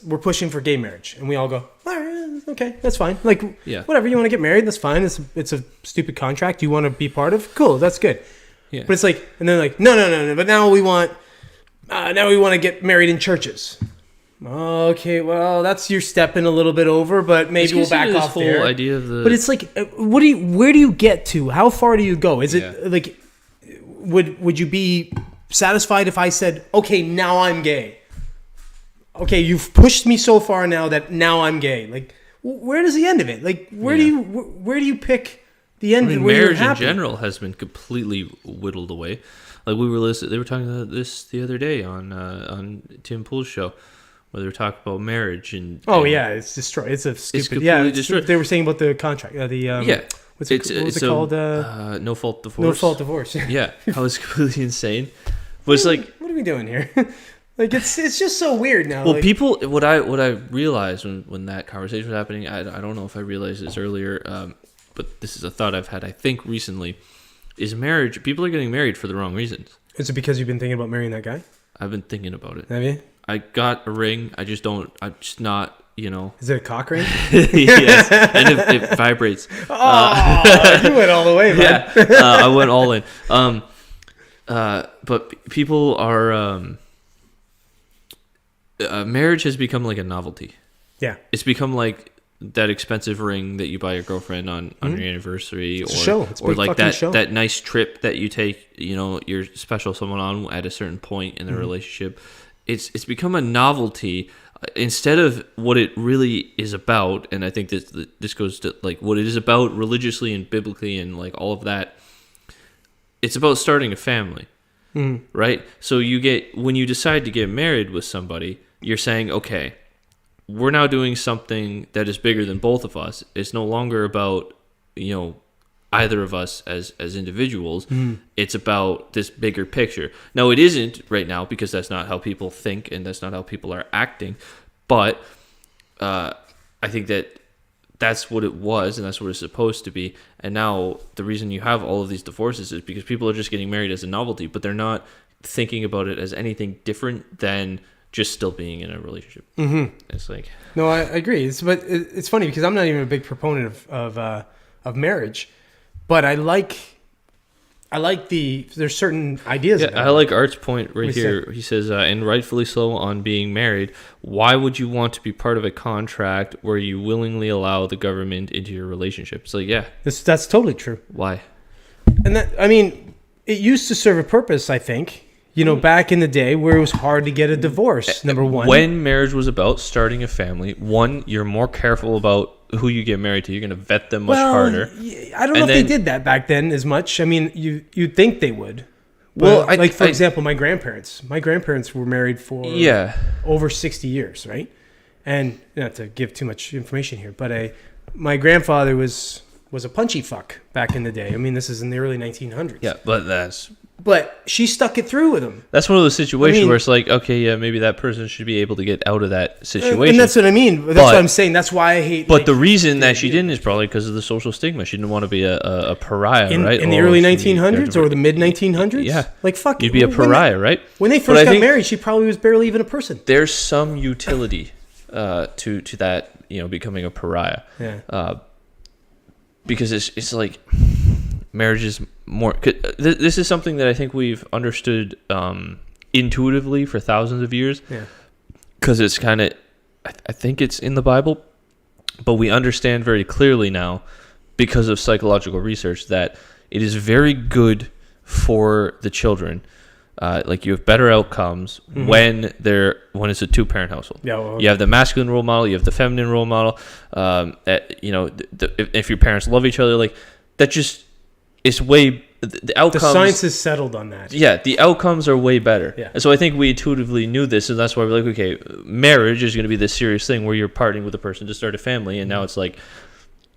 we're pushing for gay marriage, and we all go, all right, okay, that's fine. Like, whatever, you want to get married, that's fine. It's a stupid contract you want to be part of. Cool, that's good. Yeah. But it's like, and then like, no. But now we want to get married in churches. Okay, well, that's you're stepping a little bit over, but maybe we'll back off there. Whole idea of the... But it's like, where do you get to? How far do you go? Is it like, would you be satisfied if I said, okay, now I'm gay? Okay, you've pushed me so far now that now I'm gay. Like, where does the end of it? Like, where do you pick the end? I mean, where marriage in general has been completely whittled away. Like, they were talking about this the other day on Tim Pool's show, where they were talking about marriage and it's destroyed. It's a stupid. Destroyed. They were saying about the contract. What was it called? No fault divorce. No fault divorce. Yeah, that was completely insane. But it's like, what are we doing here? Like, it's just so weird now. Well, like, people, what I realized when that conversation was happening, I don't know if I realized this earlier, but this is a thought I've had, I think, recently, is marriage. People are getting married for the wrong reasons. Is it because you've been thinking about marrying that guy? I've been thinking about it. Have you? I got a ring. I'm just not, Is it a cock ring? Yes, and it vibrates. Oh, you went all the way, man. Yeah, I went all in. But people are... marriage has become like a novelty. Yeah. It's become like that expensive ring that you buy your girlfriend on your anniversary, it's a show. It's a or like that show. That nice trip that you take, your special someone on at a certain point in the relationship. It's become a novelty instead of what it really is about. And I think this goes to like what it is about religiously and biblically and like all of that. It's about starting a family. Right? So when you decide to get married with somebody, you're saying, okay, we're now doing something that is bigger than both of us. It's no longer about, either of us as individuals. It's about this bigger picture. Now, it isn't right now because that's not how people think and that's not how people are acting. But I think that's what it was and that's what it's supposed to be. And now the reason you have all of these divorces is because people are just getting married as a novelty, but they're not thinking about it as anything different than just still being in a relationship. It's like... No, I agree. But it's funny because I'm not even a big proponent of marriage, but I like there's certain ideas. Yeah, I like Art's point right here. He says, and rightfully so on being married, why would you want to be part of a contract where you willingly allow the government into your relationship? It's like, yeah. That's totally true. Why? And it used to serve a purpose, I think, back in the day where it was hard to get a divorce, number one. When marriage was about starting a family, you're more careful about who you get married to. You're going to vet them much harder. I don't know if they did that back then as much. I mean, you'd think they would. Well, for example, my grandparents were married for over 60 years, right? And not to give too much information here, but my grandfather was a punchy fuck back in the day. I mean, this is in the early 1900s. Yeah, but that's but she stuck it through with him. That's one of those situations I mean, where it's like, okay, yeah, maybe that person should be able to get out of that situation. And that's what I mean. That's what I'm saying. That's why I hate. But the reason that she didn't is probably because of the social stigma. She didn't want to be a pariah, right? In the early 1900s or the mid 1900s? Yeah. Like, fuck. You'd be a pariah, right? When they first got married, she probably was barely even a person. There's some utility to that, becoming a pariah. Yeah. Because it's like marriage is more. This is something that I think we've understood intuitively for thousands of years. Yeah. Because it's kind of, I think it's in the Bible, but we understand very clearly now because of psychological research that it is very good for the children. Like you have better outcomes when it's a 2-parent household. Yeah, well, you have the masculine role model, you have the feminine role model. If your parents love each other, like that, just it's way the outcomes. The science is settled on that. Yeah, the outcomes are way better. Yeah. And so I think we intuitively knew this, and that's why we're like, okay, marriage is going to be this serious thing where you're parting with a person to start a family, and now it's like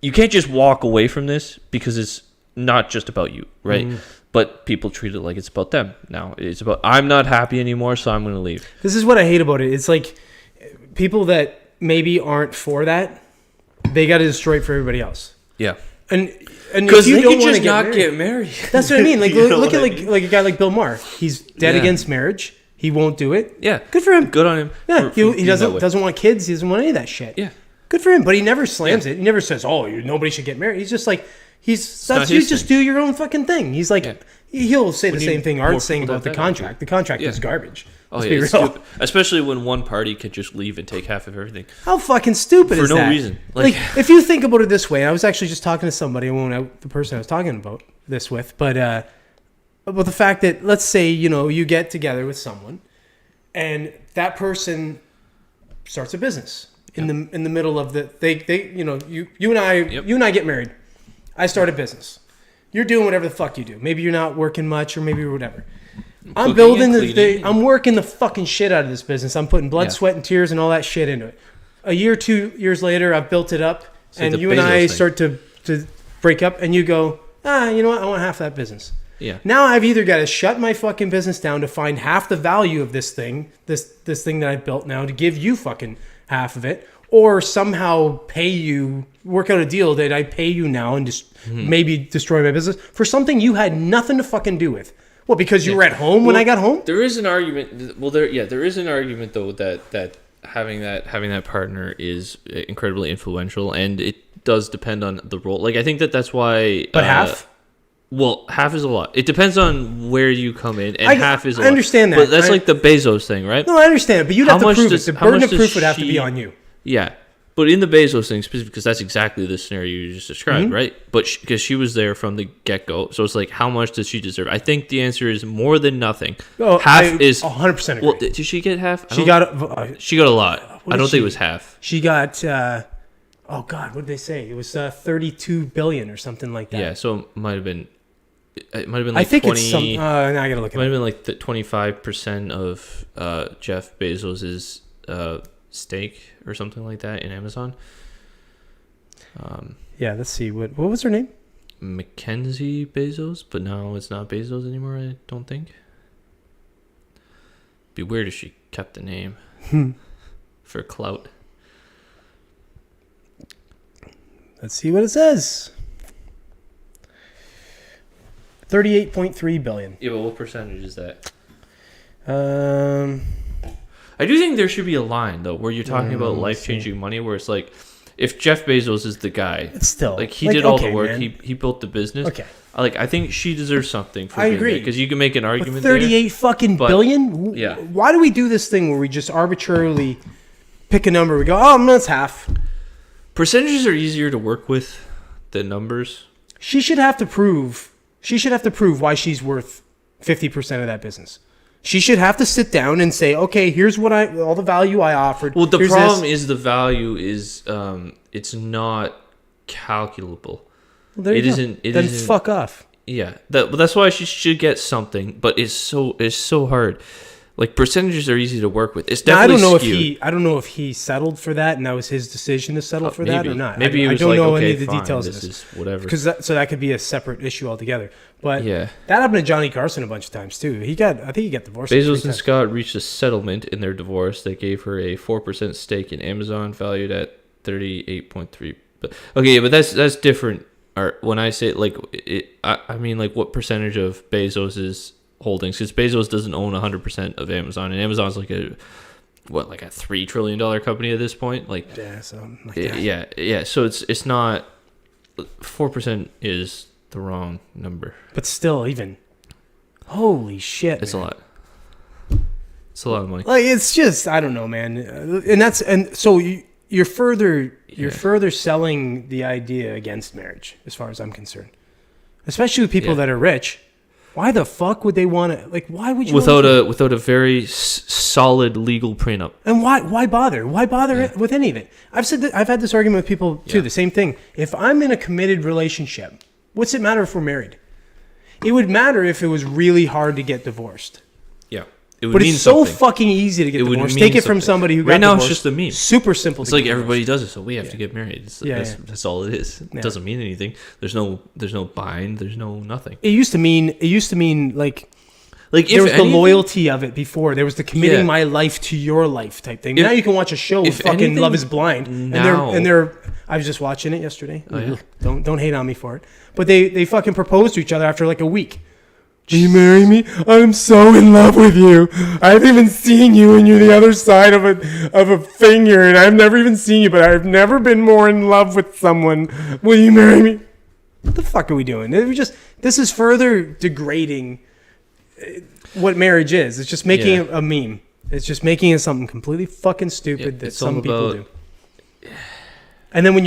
you can't just walk away from this because it's not just about you, right? But people treat it like it's about them. Now it's about, I'm not happy anymore, so I'm going to leave. This is what I hate about it. It's like people that maybe aren't for that, they got to destroy it for everybody else. Yeah. And because if you they don't can want just to not get married. That's what I mean. Like look at like a guy like Bill Maher. He's dead Yeah. against marriage. He won't do it. Yeah. Good for him. Good on him. Yeah. for He being doesn't that way. want kids. He doesn't want any of that shit. Yeah. Good for him. But he never slams it. He never says, "Oh, nobody should get married." He's just like you not his just thing. do your own fucking thing. He's like Yeah. he'll say We the need same thing more Art's saying people about the that contract. The contract Yeah. is garbage. Oh, Let's yeah, be it's real. stupid. Especially when one party could just leave and take half of everything. How fucking stupid For is no that? reason. Like, Like- if you think about it this way, I was actually just talking to somebody, I won't out the person I was talking about this with, but about the fact that, let's say, you get together with someone and that person starts a business in the middle of you and I get married. I start a business. You're doing whatever the fuck you do. Maybe you're not working much or maybe you're whatever. I'm Cooking building and cleaning. I'm working the fucking shit out of this business. I'm putting blood, Yeah. sweat, and tears and all that shit into it. A year, 2 years later, I've built it up, like and the you and Bezos I thing. start to break up, and you go, you know what? I want half that business. Yeah. Now I've either got to shut my fucking business down to find half the value of this thing, this thing that I've built now, to give you fucking half of it, or somehow pay you, work out a deal that I pay you now and just maybe destroy my business for something you had nothing to fucking do with. Well, because you were at home when I got home? There is an argument. Well, there is an argument though that having that partner is incredibly influential, and it does depend on the role. Like I think that's why. But half? Well, half is a lot. It depends on where you come in, and half is a lot. I understand that. But that's like the Bezos thing, right? No, I understand it, but you'd have to prove it. The burden of does proof would have to she- be on you. Yeah. But in the Bezos thing, specifically, because that's exactly the scenario you just described, right? But because she was there from the get-go, so it's like, how much does she deserve? I think the answer is more than nothing. Oh, Half is 100% agree. Well, did she get half? She got She got a lot. What I did don't think she- it was half. She got oh god, what did they say? It was 32 billion or something like that. Yeah, so it might have been. It might have been I like think 20. it's some. Now I gotta look It might at have it. been like the 25% of Jeff Bezos's stake or something like that in Amazon. Yeah, let's see. What was her name? Mackenzie Bezos, but now it's not Bezos anymore. I don't think. Be weird if she kept the name for clout. Let's see what it says. 38.3 billion. Yeah, but what percentage is that? Um, I do think there should be a line though, where you're talking about life-changing money, where it's like, if Jeff Bezos is the guy, it's still like he did all the okay, work, man. he built the business. Okay. I think she deserves something for I being agree. because you can make an But argument 38 fucking But- billion? yeah. Why do we do this thing where we just arbitrarily pick a number? We go, oh, that's half. there. Percentages are easier to work with than numbers. She should have to prove. She should have to prove why she's worth 50% of that business. She should have to sit down and say, okay, here's what all the value I offered. Well, the Here's problem this. is the value is it's not calculable. Well, there you it go. isn't- it then isn't- fuck off. Yeah, but that's why she should get something. But it's so hard. Like percentages are easy to work with. It's Now, definitely skewed. I don't know if he settled for that, and that was his decision to settle for that or not. Maybe he was I don't like, know okay, any of the fine, details of this this. is whatever. So that could be a separate issue altogether. But Yeah. that happened to Johnny Carson a bunch of times too. I think he got divorced. like 3 Bezos and times. Scott reached a settlement in their divorce that gave her a 4% stake in Amazon, valued at 38.3. But okay, but that's different. Or when I say like I mean like what percentage of Bezos's holdings? Because Bezos doesn't own 100% of Amazon, and Amazon's like a $3 trillion company at this point. Like Yeah, something like that. yeah. So it's not 4% is the wrong number. But still, even holy shit, It's man. a lot. It's a lot of money. Like it's just I don't know, man. And so you're further selling the idea against marriage, as far as I'm concerned. Especially with people Yeah. that are rich. Why the fuck would they want to? Like, why would you? Without a very solid legal prenup. And why bother? Why bother with any of it? I've had this argument with people too. Yeah. The same thing. If I'm in a committed relationship, what's it matter if we're married? It would matter if it was really hard to get divorced. Yeah. It would But mean it's so something. fucking easy to get It would divorced. mean Take it from something. somebody who got Right now, it's divorced. just a meme. Super simple. It's to like get everybody divorced. does it, so we have to get married. That's all it is. It Yeah. doesn't mean anything. There's no bind. There's no nothing. It used to mean like Like there if was the anything- loyalty of it before. There was the committing Yeah. my life to your life type thing. If- Now you can watch a show with if fucking anything, Love Is Blind, and now- they're. I was just watching it yesterday. Oh, yeah? Don't hate on me for it. But they fucking proposed to each other after like a week. Do you marry me? I'm so in love with you. I haven't even seen you, and you're the other side of a finger, and I've never even seen you, but I've never been more in love with someone. Will you marry me? What the fuck are we doing? This is further degrading what marriage is. It's just making it a meme. It's just making it something completely fucking stupid Yeah, that it's all some people about- do. And then when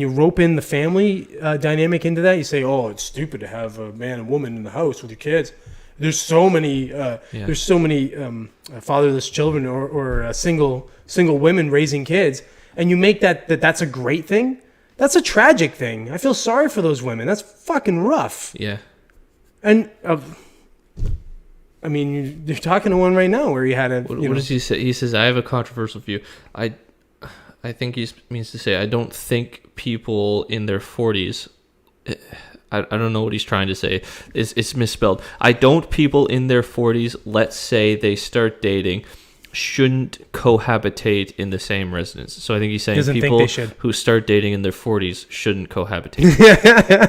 you rope in the family dynamic into that, you say, "Oh, it's stupid to have a man and woman in the house with your kids." There's so many fatherless children or single women raising kids, and you make that's a great thing. That's a tragic thing. I feel sorry for those women. That's fucking rough. Yeah. And I mean, you're talking to one right now where he had a. What does he say? He says, "I have a controversial view. I think he means to say I don't think people in their 40s. I don't know what he's trying to say. It's misspelled. I don't people in their 40s. Let's say they start dating." Shouldn't cohabitate in the same residence. So I think he's saying Doesn't think people they should. who start dating in their 40s shouldn't cohabitate.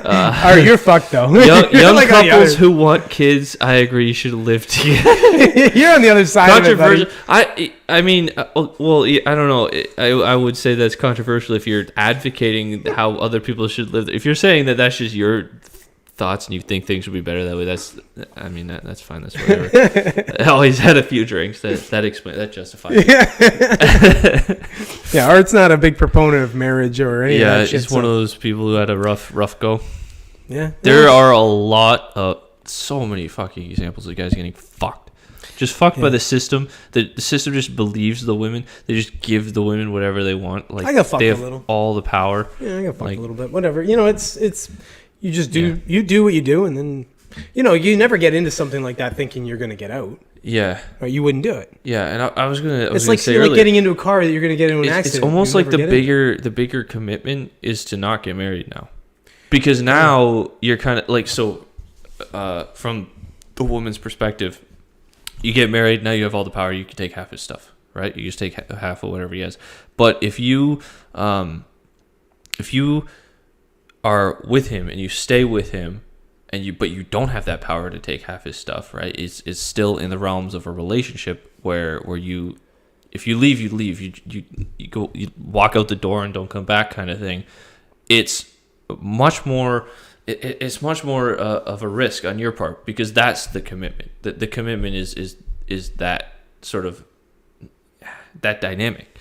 All right, you're fucked though. young You're like on the couples other- who want kids, I agree, should live together. You're on the other side of it, buddy. Controversial. I mean, well, I don't know. I would say that's controversial if you're advocating how other people should live. If you're saying that that's just your thoughts and you think things would be better that way, that's fine. That's whatever. I always had a few drinks. That justifies it. Yeah, Art's not a big proponent of marriage or any of Yeah, that shit. it's one of those people who had a rough go. Yeah. There are a lot of so many fucking examples of guys getting fucked. Just fucked by the system. The system just believes the women. They just give the women whatever they want. Like I got fucked they a have little. all the power. Yeah, I got fucked Like- a little bit. Whatever. It's you just do you do what you do, and then you never get into something like that thinking you're gonna get out, Yeah, or you wouldn't do it. yeah. And I was gonna. It's like say you're like earlier, getting into a car that you're gonna get into an it's accident. almost You like never the get into. bigger commitment is to not get married now, because now you're kind of like from the woman's perspective, you get married now you have all the power. You can take half his stuff, right? You just take half of whatever he has. But if you are with him and you stay with him, but you don't have that power to take half his stuff, right? It's still in the realms of a relationship where you, if you leave, you leave. You walk out the door and don't come back, kind of thing. It's much more. It's much more of a risk on your part because that's the commitment. The commitment is that sort of that dynamic,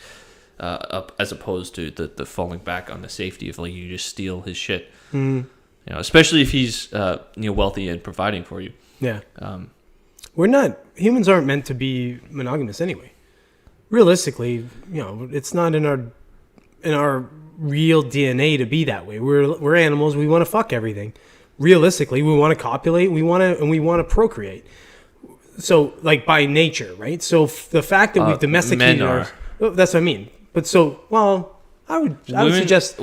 as opposed to the falling back on the safety of like you just steal his shit. Mm. Especially if he's wealthy and providing for you. Yeah. Humans aren't meant to be monogamous anyway. Realistically, it's not in our real DNA to be that way. We're animals. We want to fuck everything. Realistically, we want to copulate. We want to procreate. so like by nature, right? So the fact that we've domesticated men our, that's what I mean. But so, well, I would suggest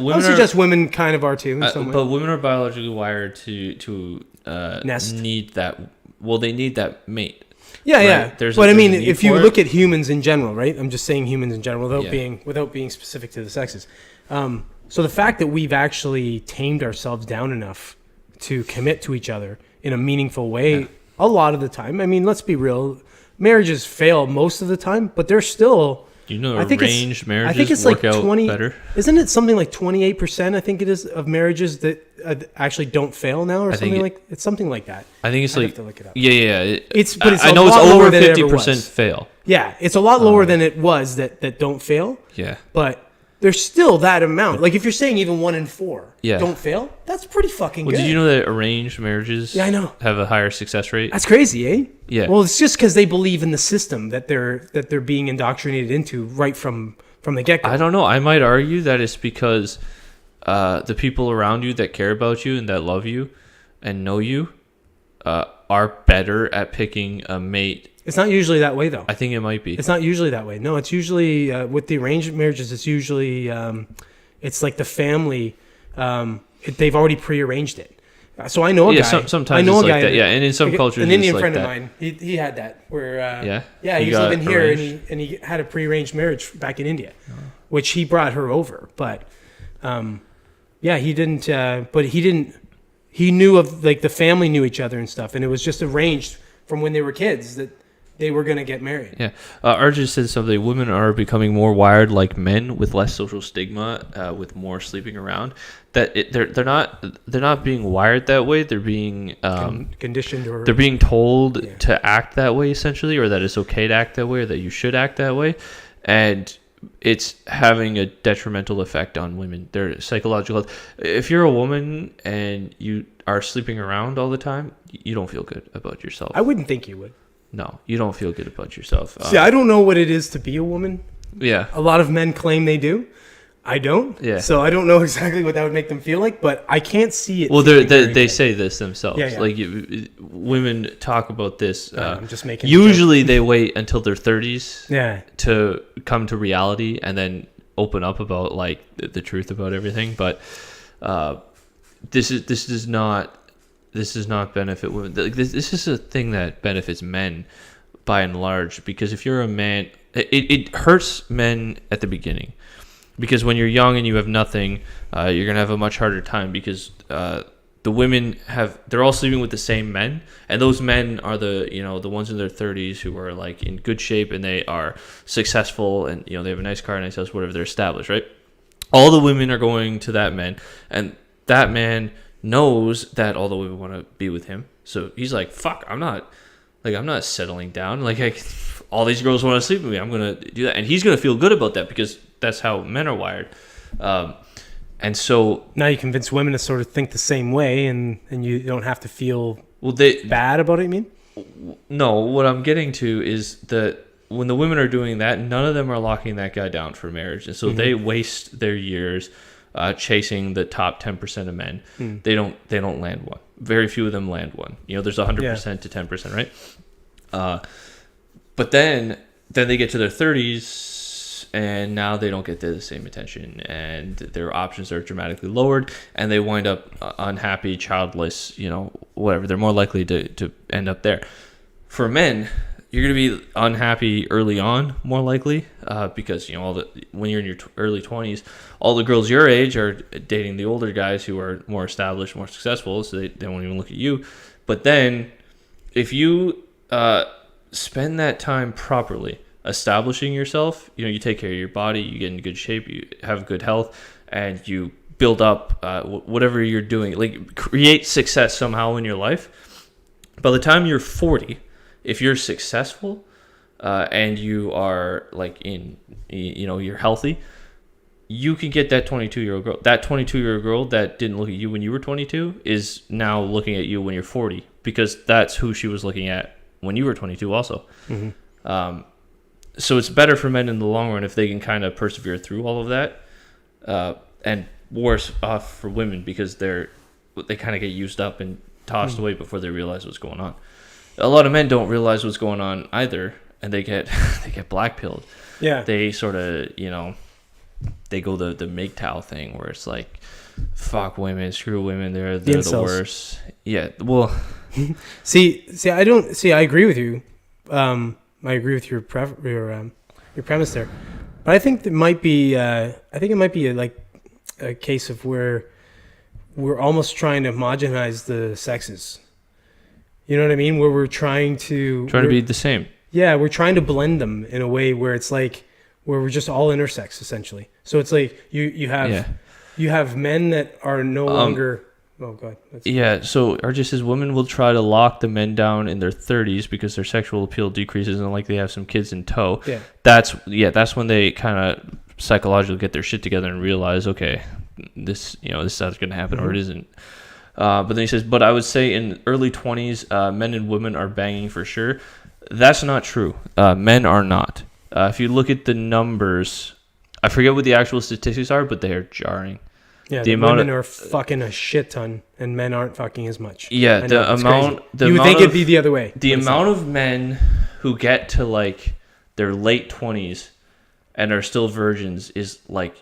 women kind of are too. In some way. But women are biologically wired to Nest. need that. Well, they need that mate. Yeah, right? yeah. There's But I mean, a need if you for it. look at humans in general, right? I'm just saying humans in general Yeah. without being specific to the sexes. So the fact that we've actually tamed ourselves down enough to commit to each other in a meaningful way, a lot of the time. I mean, let's be real. Marriages fail most of the time, but they're still. You know, I think arranged marriages I think it's work like out 20. better. Isn't it something like 28%? I think it is of marriages that actually don't fail now, or I think something it's something like that. I think it's I'd like have to look it up. Yeah. It's I a know it's lot lower over than it ever 50% was. fail. Yeah, it's a lot lower than it was that don't fail. Yeah. But there's still that amount. Like if you're saying even 1 in 4 Yeah. don't fail, that's pretty fucking Well, good. did you know that arranged marriages Yeah, I know. have a higher success rate? That's crazy, eh? Yeah. Well, it's just because they believe in the system that they're being indoctrinated into right from the get go. I don't know. I might argue that it's because the people around you that care about you and that love you and know you are better at picking a mate. It's not usually that way, though. I think it might be. It's not usually that way. No, it's usually with the arranged marriages. It's usually it's like the family. They've already prearranged it. So I know a guy. Sometimes I know it's a like guy that. Yeah, and in some cultures, an it's Indian like friend that. of mine. He had that where Yeah? he was got living here arranged? and he had a prearranged marriage back in India, which he brought her over. But yeah, he didn't. But he didn't. He knew of like the family knew each other and stuff, and it was just arranged from when they were kids that they were going to get married. Yeah, Arjun said something. Women are becoming more wired like men, with less social stigma, with more sleeping around. They're not being wired that way. They're being Conditioned or they're being told to act that way, essentially, or that it's okay to act that way, or that you should act that way, and it's having a detrimental effect on women. Their psychological health. If you're a woman and you are sleeping around all the time, you don't feel good about yourself. I wouldn't think you would. No, you don't feel good about yourself. See, I don't know what it is to be a woman. Yeah. A lot of men claim they do. I don't. Yeah. So I don't know exactly what that would make them feel like, but I can't see it. Well, feeling very they good. say this themselves. Yeah, yeah. Like women talk about this. I'm just making. Usually, they wait until their 30s Yeah. to come to reality and then open up about like the truth about everything. But this does not benefit women. This is a thing that benefits men by and large, because if you're a man, it hurts men at the beginning, because when you're young and you have nothing, you're gonna have a much harder time, because the women they're all sleeping with the same men, and those men are the ones in their 30s who are like in good shape and they are successful, and they have a nice car, nice house, whatever, they're established, right? All the women are going to that man, and that man knows that all the women want to be with him, so he's like, fuck, I'm not settling down. All these girls want to sleep with me, I'm gonna do that, and he's gonna feel good about that because that's how men are wired. And so Now you convince women to sort of think the same way, and you don't have to feel they bad about it. You mean? no. What I'm getting to is that when the women are doing that, none of them are locking that guy down for marriage, and so they waste their years chasing the top 10% of men. They don't land one. Very few of them land one. There's 100% to 10%, right? But then they get to their 30s, and now they don't get the same attention, and their options are dramatically lowered, and they wind up unhappy, childless, whatever. They're more likely to end up there. For men, you're going to be unhappy early on, more likely, because when you're in your early 20s, all the girls your age are dating the older guys who are more established, more successful, so they won't even look at you. But then, if you spend that time properly establishing yourself, you take care of your body, you get in good shape, you have good health, and you build up whatever you're doing, like create success somehow in your life. By the time you're 40, if you're successful and you are you're healthy, you can get that 22-year-old girl. That 22-year-old girl that didn't look at you when you were 22 is now looking at you when you're 40, because that's who she was looking at when you were 22 also. So it's better for men in the long run if they can kind of persevere through all of that, and worse off for women because they kind of get used up and tossed away before they realize what's going on. a lot of men don't realize what's going on either, and they get blackpilled. Yeah. They sort of, they go the MGTOW thing where it's like, fuck women, screw women, they're the worst. Yeah, well, I agree with you. I agree with your premise there, but I think it might be like a case of where we're almost trying to homogenize the sexes. You know what I mean? Where we're trying to be the same. Yeah, we're trying to blend them in a way where it's like where we're just all intersex essentially. So it's like you have men that are no longer. Oh God. So RJ says women will try to lock the men down in their 30s because their sexual appeal decreases and like they have some kids in tow. Yeah. That's when they kind of psychologically get their shit together and realize, okay, this is going to happen or it isn't. But then he says, but I would say in early 20s, men and women are banging for sure. That's not true. Men are not. If you look at the numbers, I forget what the actual statistics are, but they are jarring. Yeah, the women are fucking a shit ton, and men aren't fucking as much. Yeah, you would think it'd be the other way. The amount of men who get to like their late 20s and are still virgins is like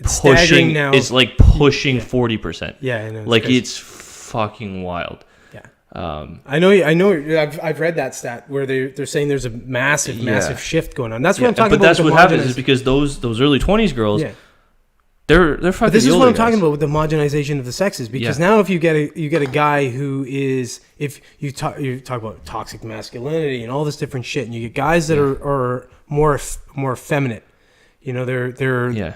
pushing now. It's like pushing 40%. Yeah, I know. Like it's fucking wild. I know. I've read that stat where they're saying there's a massive shift going on. That's what I'm talking about. But that's what happens is because those early 20s girls, they're fucking. But this is what I'm talking about with the homogenization of the sexes. Because now if you get a guy who is, if you talk about toxic masculinity and all this different shit, and you get guys that are more effeminate. They're women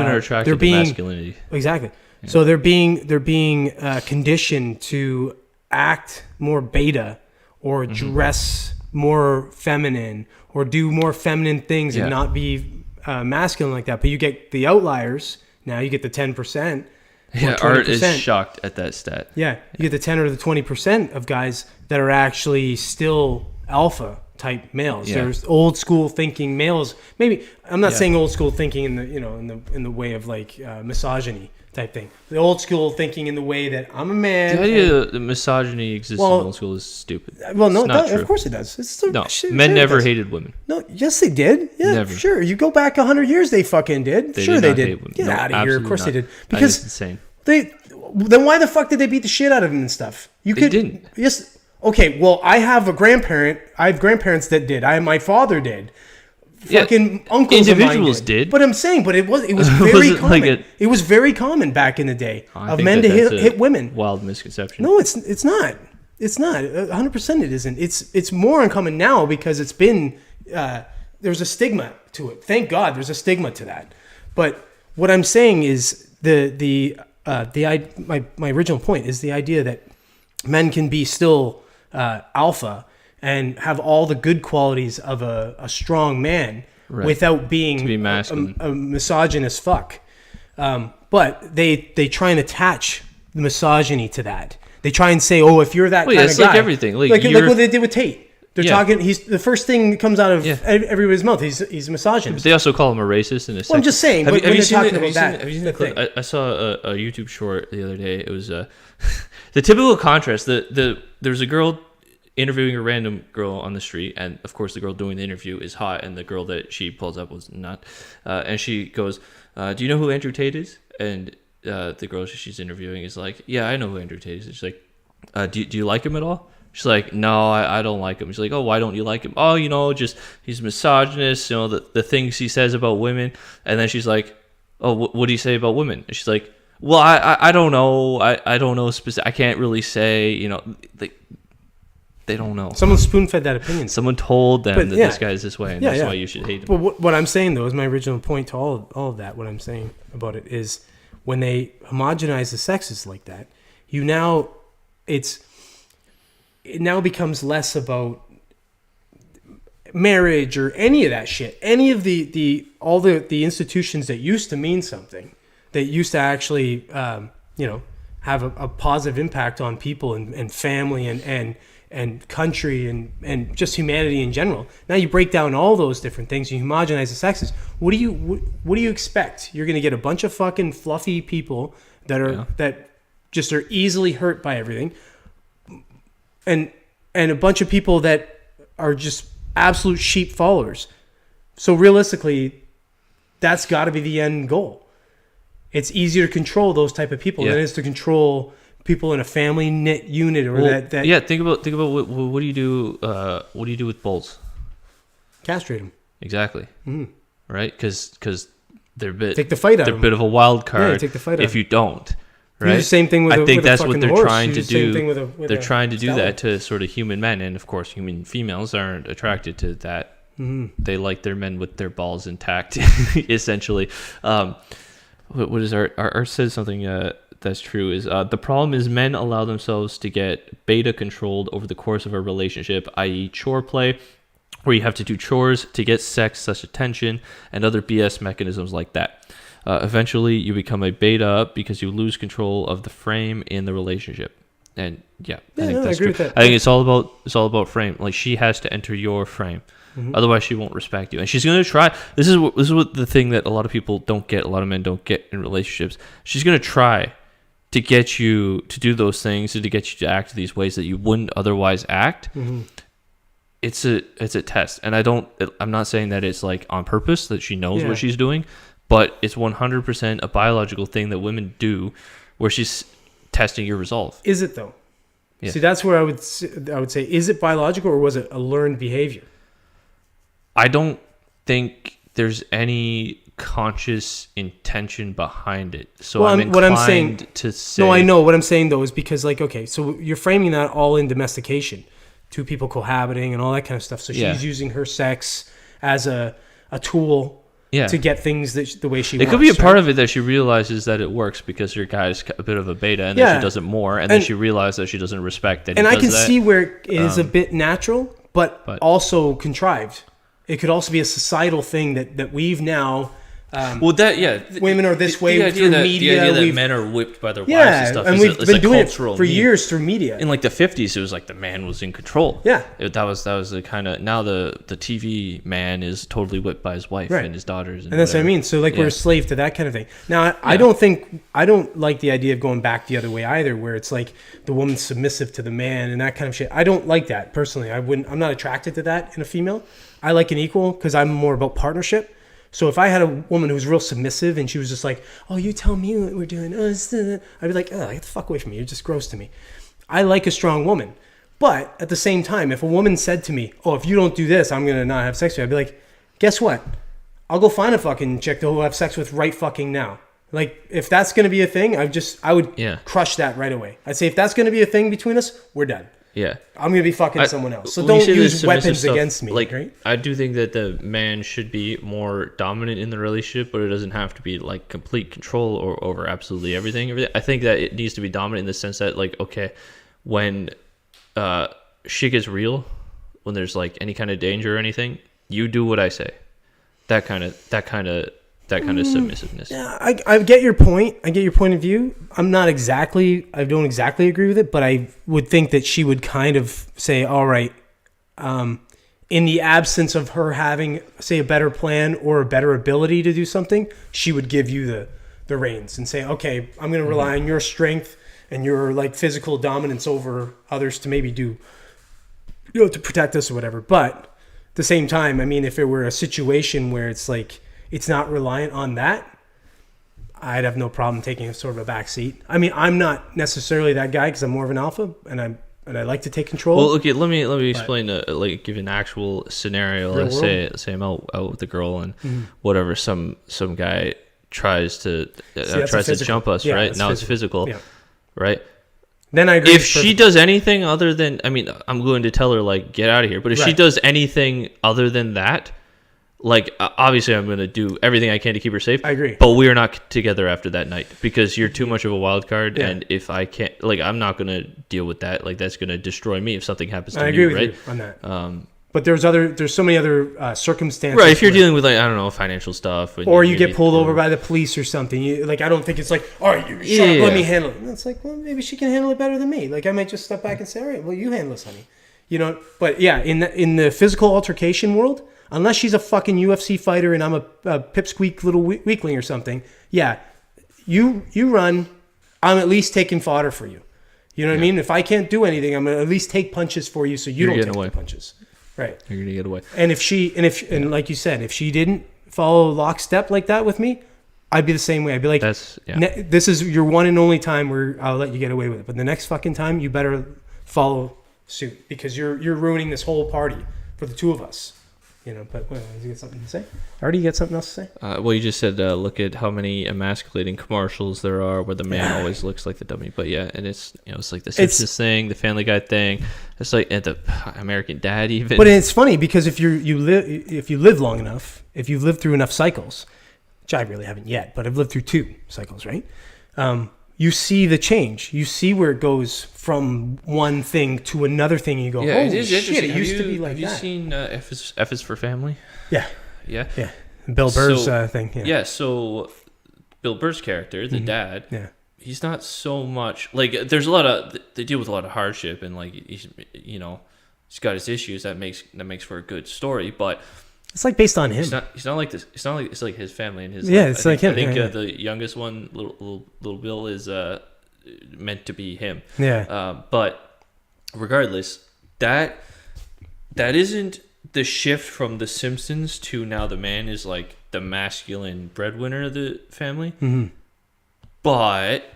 are attracted to masculinity. Exactly. Yeah. So they're being conditioned to act more beta or dress more feminine or do more feminine things and not be masculine like that. But you get the outliers. Now you get the 10%. Yeah, Art is shocked at that stat. Yeah, you get the 10 or the 20% of guys that are actually still alpha type males. Yeah. There's old school thinking males. Maybe I'm not saying old school thinking in the way of like misogyny type thing. The old school thinking in the way that I'm a man. The idea that misogyny exists in old school is stupid. Well, no, of course it does. Men never hated women. No, yes they did. Yeah, never. Sure. You go back 100 years, they fucking did. They did. Get out of here. Of course they did. Because insane. Then why the fuck did they beat the shit out of him and stuff? They didn't. Yes. Okay. Well, I have grandparents that did. My father did. Fucking uncles individuals did. But I'm saying, it was very common. It was very common back in the day of men to hit women. Wild misconception. No, it's not. It's not. 100% it isn't. It's more uncommon now because it's been there's a stigma to it. Thank God there's a stigma to that. But what I'm saying is my original point is the idea that men can be still alpha and have all the good qualities of a strong man without being a misogynist fuck. But they try and attach the misogyny to that. They try and say, if you're that kind of guy. It's like everything. Like what they did with Tate. They're talking. He's the first thing that comes out of everybody's mouth. He's a misogynist. But they also call him a racist and a sexist. Well, I'm just saying. Have you seen the clip? I saw a YouTube short the other day. It was the typical contrast. There's a girl interviewing a random girl on the street, and of course the girl doing the interview is hot, and the girl that she pulls up was not. And she goes, "Do you know who Andrew Tate is?" And the girl she's interviewing is like, "Yeah, I know who Andrew Tate is." And she's like, "Do you like him at all?" She's like, "No, I don't like him." She's like, "Oh, why don't you like him?" "Oh, just he's misogynist, the things he says about women." And then she's like, "Oh, what do you say about women?" And she's like, "Well, I don't know. I don't know specific. I can't really say, they don't know." Someone spoon-fed that opinion. Someone told them that this guy is this way, and that's why you should hate him. But what I'm saying, though, is my original point to all of that. What I'm saying about it is when they homogenize the sexes like that, it now becomes less about marriage or any of that shit. Any of all the institutions that used to mean something, that used to actually have a positive impact on people and family and country and just humanity in general. Now you break down all those different things, you homogenize the sexes. What do you expect? You're going to get a bunch of fucking fluffy people that just are easily hurt by everything. And and a bunch of people that are just absolute sheep followers. So realistically, that's got to be the end goal. It's easier to control those type of people than it is to control people in a family knit unit or that. Yeah, think about what do you do? What do you do with bulls? Castrate them. Exactly. Right, because they're take the fight out. They're of a bit of a wild card. Yeah, take the fight out. If you don't. Right. Do the same thing with I think with that's a what they're horse. trying to do. They're trying to do that to sort of human men, and of course, human females aren't attracted to that. They like their men with their balls intact, essentially. What is Art says something that's true is the problem is men allow themselves to get beta controlled over the course of a relationship, i.e., chore play, where you have to do chores to get sex, such attention, and other BS mechanisms like that. Eventually, you become a beta because you lose control of the frame in the relationship. And I think that's true. I think it's all about frame. Like, she has to enter your frame, otherwise she won't respect you. And she's going to try. This is what the thing that a lot of people don't get. A lot of men don't get in relationships. She's going to try to get you to do those things and to get you to act these ways that you wouldn't otherwise act. It's a test, and I'm not saying that it's like on purpose that she knows what she's doing. But it's 100% a biological thing that women do, where she's testing your resolve. Is it though? Yeah. See, that's where I would say, is it biological or was it a learned behavior? I don't think there's any conscious intention behind it. So I'm inclined to say. No, I know what I'm saying though is because so you're framing that all in domestication, two people cohabiting and all that kind of stuff. So she's using her sex as a tool. To get things the way she wants. It could be a part of it that she realizes that it works because her guy's a bit of a beta and then she does it more and then she realizes that she doesn't respect that he does that. And I can see where it is a bit natural, but also contrived. It could also be a societal thing that we've now... women are this way through media. The idea that men are whipped by their wives and stuff. And we've been doing it for meme. years through media. In like the 50s, it was like the man was in control. Yeah, that was the kind of now the TV man is totally whipped by his wife and his daughters, and that's what I mean. So we're a slave to that kind of thing. Now I don't like the idea of going back the other way either, where it's like the woman's submissive to the man and that kind of shit. I don't like that personally. I'm not attracted to that in a female. I like an equal because I'm more about partnership. So if I had a woman who was real submissive and she was just like, oh, you tell me what we're doing, I'd be like, oh, get the fuck away from me. You're just gross to me. I like a strong woman. But at the same time, if a woman said to me, oh, if you don't do this, I'm going to not have sex with you, I'd be like, guess what? I'll go find a fucking chick to have sex with right fucking now. Like, if that's going to be a thing, I would crush that right away. I'd say, if that's going to be a thing between us, we're done. Yeah, I'm gonna be fucking someone else. So don't use weapons against me. Like, right? I do think that the man should be more dominant in the relationship, but it doesn't have to be like complete control or over absolutely everything. I think that it needs to be dominant in the sense that, like, okay, when shit gets real, when there's like any kind of danger or anything, you do what I say. That kind of submissiveness. Yeah, I get your point. I get your point of view. I don't exactly agree with it, but I would think that she would kind of say, all right, in the absence of her having, say, a better plan or a better ability to do something, she would give you the reins and say, okay, I'm going to rely on your strength and your like physical dominance over others to maybe do, to protect us or whatever. But at the same time, I mean, if it were a situation where it's like, it's not reliant on that, I'd have no problem taking a sort of a back seat. I mean, I'm not necessarily that guy because I'm more of an alpha, and I like to take control. Well, okay, let me explain. Like, give an actual scenario. Let's say I'm out with the girl, and whatever, some guy tries to jump us. Right now, it's physical. Yeah. Right. Then I agree. If she does anything other than, I mean, I'm going to tell her like get out of here. But if she does anything other than that. Like, obviously, I'm going to do everything I can to keep her safe. I agree. But we are not together after that night because you're too much of a wild card. Yeah. And if I can't, like, I'm not going to deal with that. Like, that's going to destroy me if something happens to me. I agree with you on that. But there's so many other circumstances. Right. If you're dealing with, like, I don't know, financial stuff. Or you get pulled over by the police or something. I don't think it's like, all right, let me handle it. And it's like, well, maybe she can handle it better than me. Like, I might just step back and say, all right, well, you handle this, honey. But yeah, in the physical altercation world, unless she's a fucking UFC fighter and I'm a pipsqueak little weakling or something, yeah, you run. I'm at least taking fodder for you. You know what I mean? If I can't do anything, I'm gonna at least take punches for you, so You're don't getting take away. the punches. Right. You're gonna get away. And if like you said, if she didn't follow lockstep like that with me, I'd be the same way. I'd be like, this is your one and only time where I'll let you get away with it. But the next fucking time, you better follow suit, because you're ruining this whole party for the two of us. You know, but does he get something to say? Artie, you got something else to say? Well, you just said look at how many emasculating commercials there are where the man always looks like the dummy. But yeah, and it's it's like the Simpsons thing, the Family Guy thing. It's like and the American Dad even. But it's funny because if you live long enough, if you've lived through enough cycles, which I really haven't yet, but I've lived through 2 cycles, right? You see the change. You see where it goes from one thing to another thing. And you go, holy shit, it used to be like that. Have you seen F is for Family? Yeah. Yeah? Yeah. Bill Burr's thing. Yeah. So Bill Burr's character, the dad, he's not so much... Like, there's a lot of... They deal with a lot of hardship, and, like, he's got his issues. That makes for a good story, but... It's like based on him. He's not like this. It's not like it's like his family and his. Yeah, life. it's like him. I think yeah. The youngest one, little Bill, is meant to be him. Yeah. But regardless, that isn't the shift from The Simpsons to now the man is like the masculine breadwinner of the family. Mm-hmm. But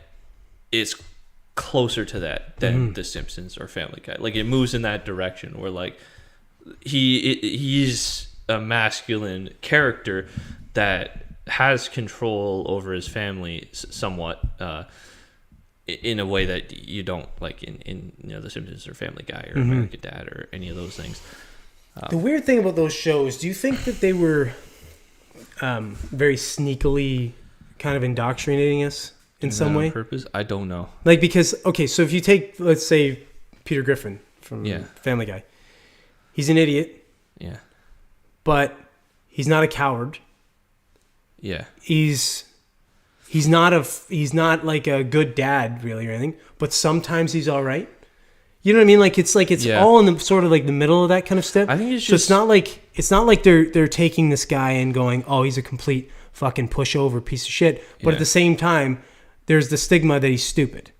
it's closer to that than The Simpsons or Family Guy. Like it moves in that direction where like he's a masculine character that has control over his family somewhat in a way that you don't like in The Simpsons or Family Guy or American Dad or any of those things. The weird thing about those shows, do you think that they were very sneakily kind of indoctrinating us in some way? On purpose? I don't know. Like because so if you take, let's say, Peter Griffin from Family Guy, he's an idiot. Yeah. But he's not a coward. Yeah. He's not like a good dad really or anything, but sometimes he's all right. You know what I mean? Like it's all in the sort of like the middle of that kind of step. I think it's so it's not like they're taking this guy and going, "Oh, he's a complete fucking pushover piece of shit." But at the same time, there's the stigma that he's stupid.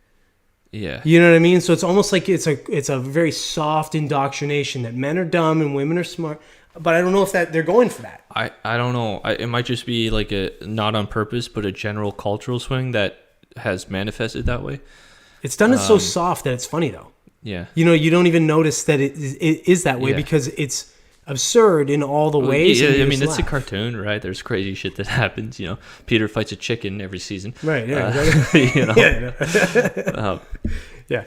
Yeah. You know what I mean? So it's almost like it's a very soft indoctrination that men are dumb and women are smart. But I don't know if that they're going for that. I don't know. It might just be like a not on purpose, but a general cultural swing that has manifested that way. It's done it so soft that it's funny though. Yeah. You know, you don't even notice that it is that way because it's absurd in all the ways. Yeah, I mean, it's a cartoon, right? There's crazy shit that happens. You know, Peter fights a chicken every season. Right. Yeah. Exactly. You know. Yeah. Yeah.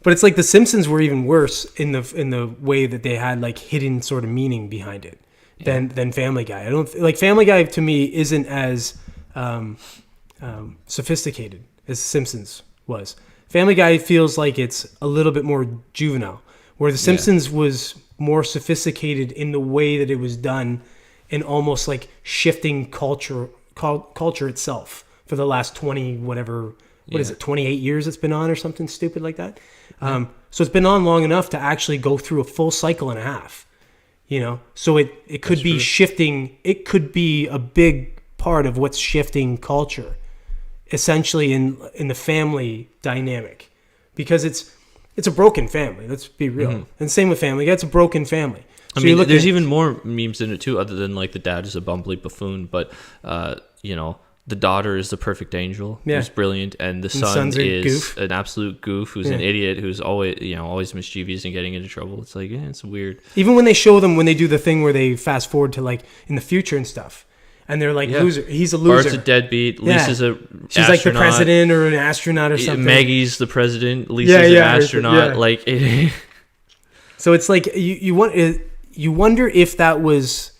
But it's like The Simpsons were even worse in the way that they had like hidden sort of meaning behind it than Family Guy. I don't like Family Guy to me isn't as sophisticated as Simpsons was. Family Guy feels like it's a little bit more juvenile, where The Simpsons was more sophisticated in the way that it was done, and almost like shifting culture itself for the last 20 whatever. What is it, 28 years it's been on or something stupid like that? So it's been on long enough to actually go through a full cycle and a half, you know? So it could be shifting. It could be a big part of what's shifting culture, essentially in the family dynamic, because it's a broken family. Let's be real. And same with Family Guy. It's a broken family. So I mean, there's even more memes in it too, other than like the dad is a bumbly buffoon, but you know, the daughter is the perfect angel, who's brilliant, and the son is an absolute goof, who's an idiot, who's always mischievous and getting into trouble. It's like, it's weird. Even when they show them, when they do the thing where they fast forward to like in the future and stuff, and they're like, loser. He's a loser. Bart's a deadbeat. Lisa's a She's astronaut. like the president or an astronaut or something. Maggie's the president. Lisa's an astronaut. Yeah. Like, so it's like you wonder if that was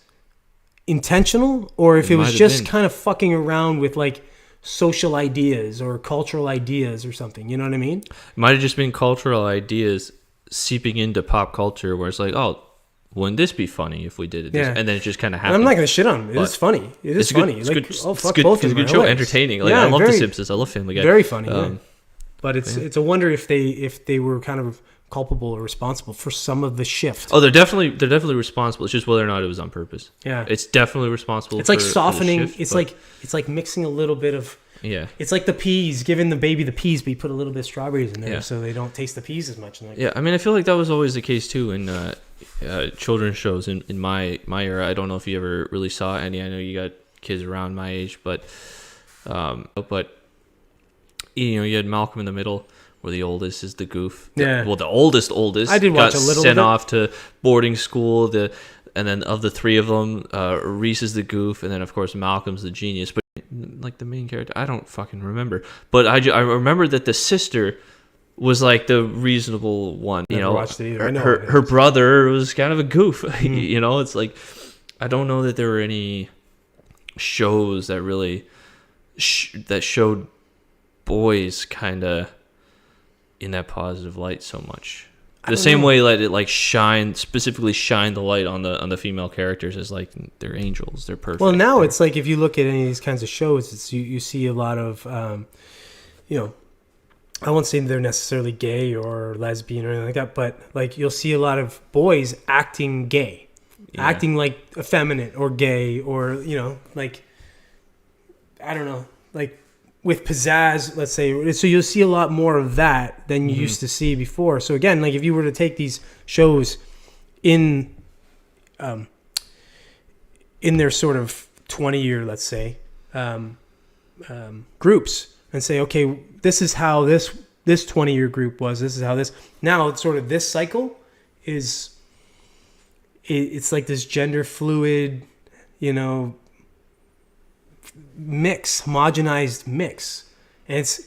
intentional or if it was just kind of fucking around with like social ideas or cultural ideas or something. You know what I mean? Might have just been cultural ideas seeping into pop culture, where it's like, oh, wouldn't this be funny if we did it? Yeah. And then it just kind of And happened. I'm not gonna shit on it. It's funny. It is funny. It's like, good. oh fuck, it's good, both of it's a them. good show. Entertaining. Like, I love The Simpsons. I love Family Guy. Very funny. But it's a wonder if they were kind of culpable or responsible for some of the shift. Oh, they're definitely responsible. It's just whether or not it was on purpose. Yeah, it's definitely responsible. It's like for softening. the shift, it's like mixing a little bit of. Yeah. It's like the peas, giving the baby the peas, but you put a little bit of strawberries in there Yeah. so they don't taste the peas as much. Yeah, I mean, I feel like that was always the case too in children's shows in my era. I don't know if you ever really saw any. I know you got kids around my age, but you had Malcolm in the Middle, where the oldest is the goof. Yeah. Well, the oldest I did watch got a little sent of it. off to boarding school. And then of the three of them, Reese is the goof, and then of course Malcolm's the genius. But like the main character, I don't fucking remember. But I remember that the sister was like the reasonable one. Never watched it either. I know her brother was kind of a goof. It's like I don't know that there were any shows that really that showed boys kind of in that positive light so much. The same way that it specifically shined the light on the female characters as like they're angels, they're perfect. Well, now it's like if you look at any of these kinds of shows, it's you see a lot of, I won't say they're necessarily gay or lesbian or anything like that, but like you'll see a lot of boys acting gay, acting like effeminate or gay or like I don't know, like with pizzazz, let's say. So you'll see a lot more of that than you used to see before. So again, like if you were to take these shows in their sort of 20-year, let's say, groups and say, okay, this is how this 20-year group was. This is how this. Now it's sort of this cycle is. It's like this gender fluid, mix, homogenized mix. And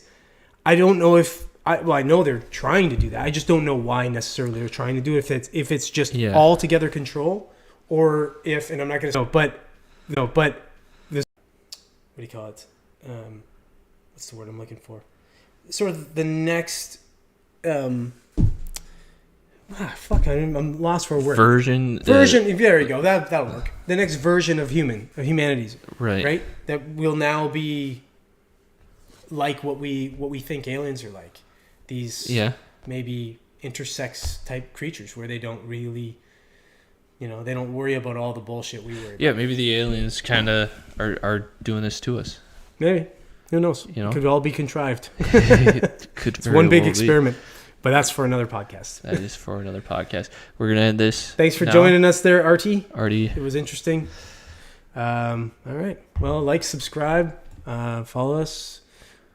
I don't know I know they're trying to do that. I just don't know why necessarily they're trying to do it. If it's just all together control, or if, and I'm not going to, but this, what do you call it? What's the word I'm looking for? Sort of the next, I'm lost for a word. Version. There you go. That'll work. The next version of humanities. Right. That will now be like what we think aliens are like. These maybe intersex type creatures where they don't really, they don't worry about all the bullshit we worry about. Yeah, maybe the aliens kind of are doing this to us. Maybe. Who knows? It could all be contrived. It's one big experiment. But that's for another podcast. That is for another podcast. We're going to end this. Thanks for joining us there, Artie. Artie. It was interesting. All right. Well, subscribe, follow us.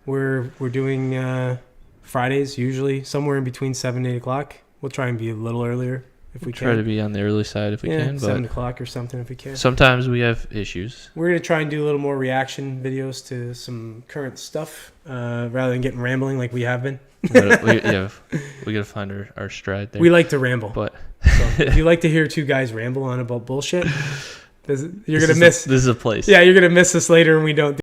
We're doing Fridays usually somewhere in between 7 and 8 o'clock. We'll try and be a little earlier if we can. Try to be on the early side if we can. 7 o'clock or something if we can. Sometimes we have issues. We're going to try and do a little more reaction videos to some current stuff rather than getting rambling like we have been. we gotta find our stride there. We like to ramble, but so if you like to hear two guys ramble on about bullshit, you're gonna miss. This is a place. Yeah, you're gonna miss us later, and we don't.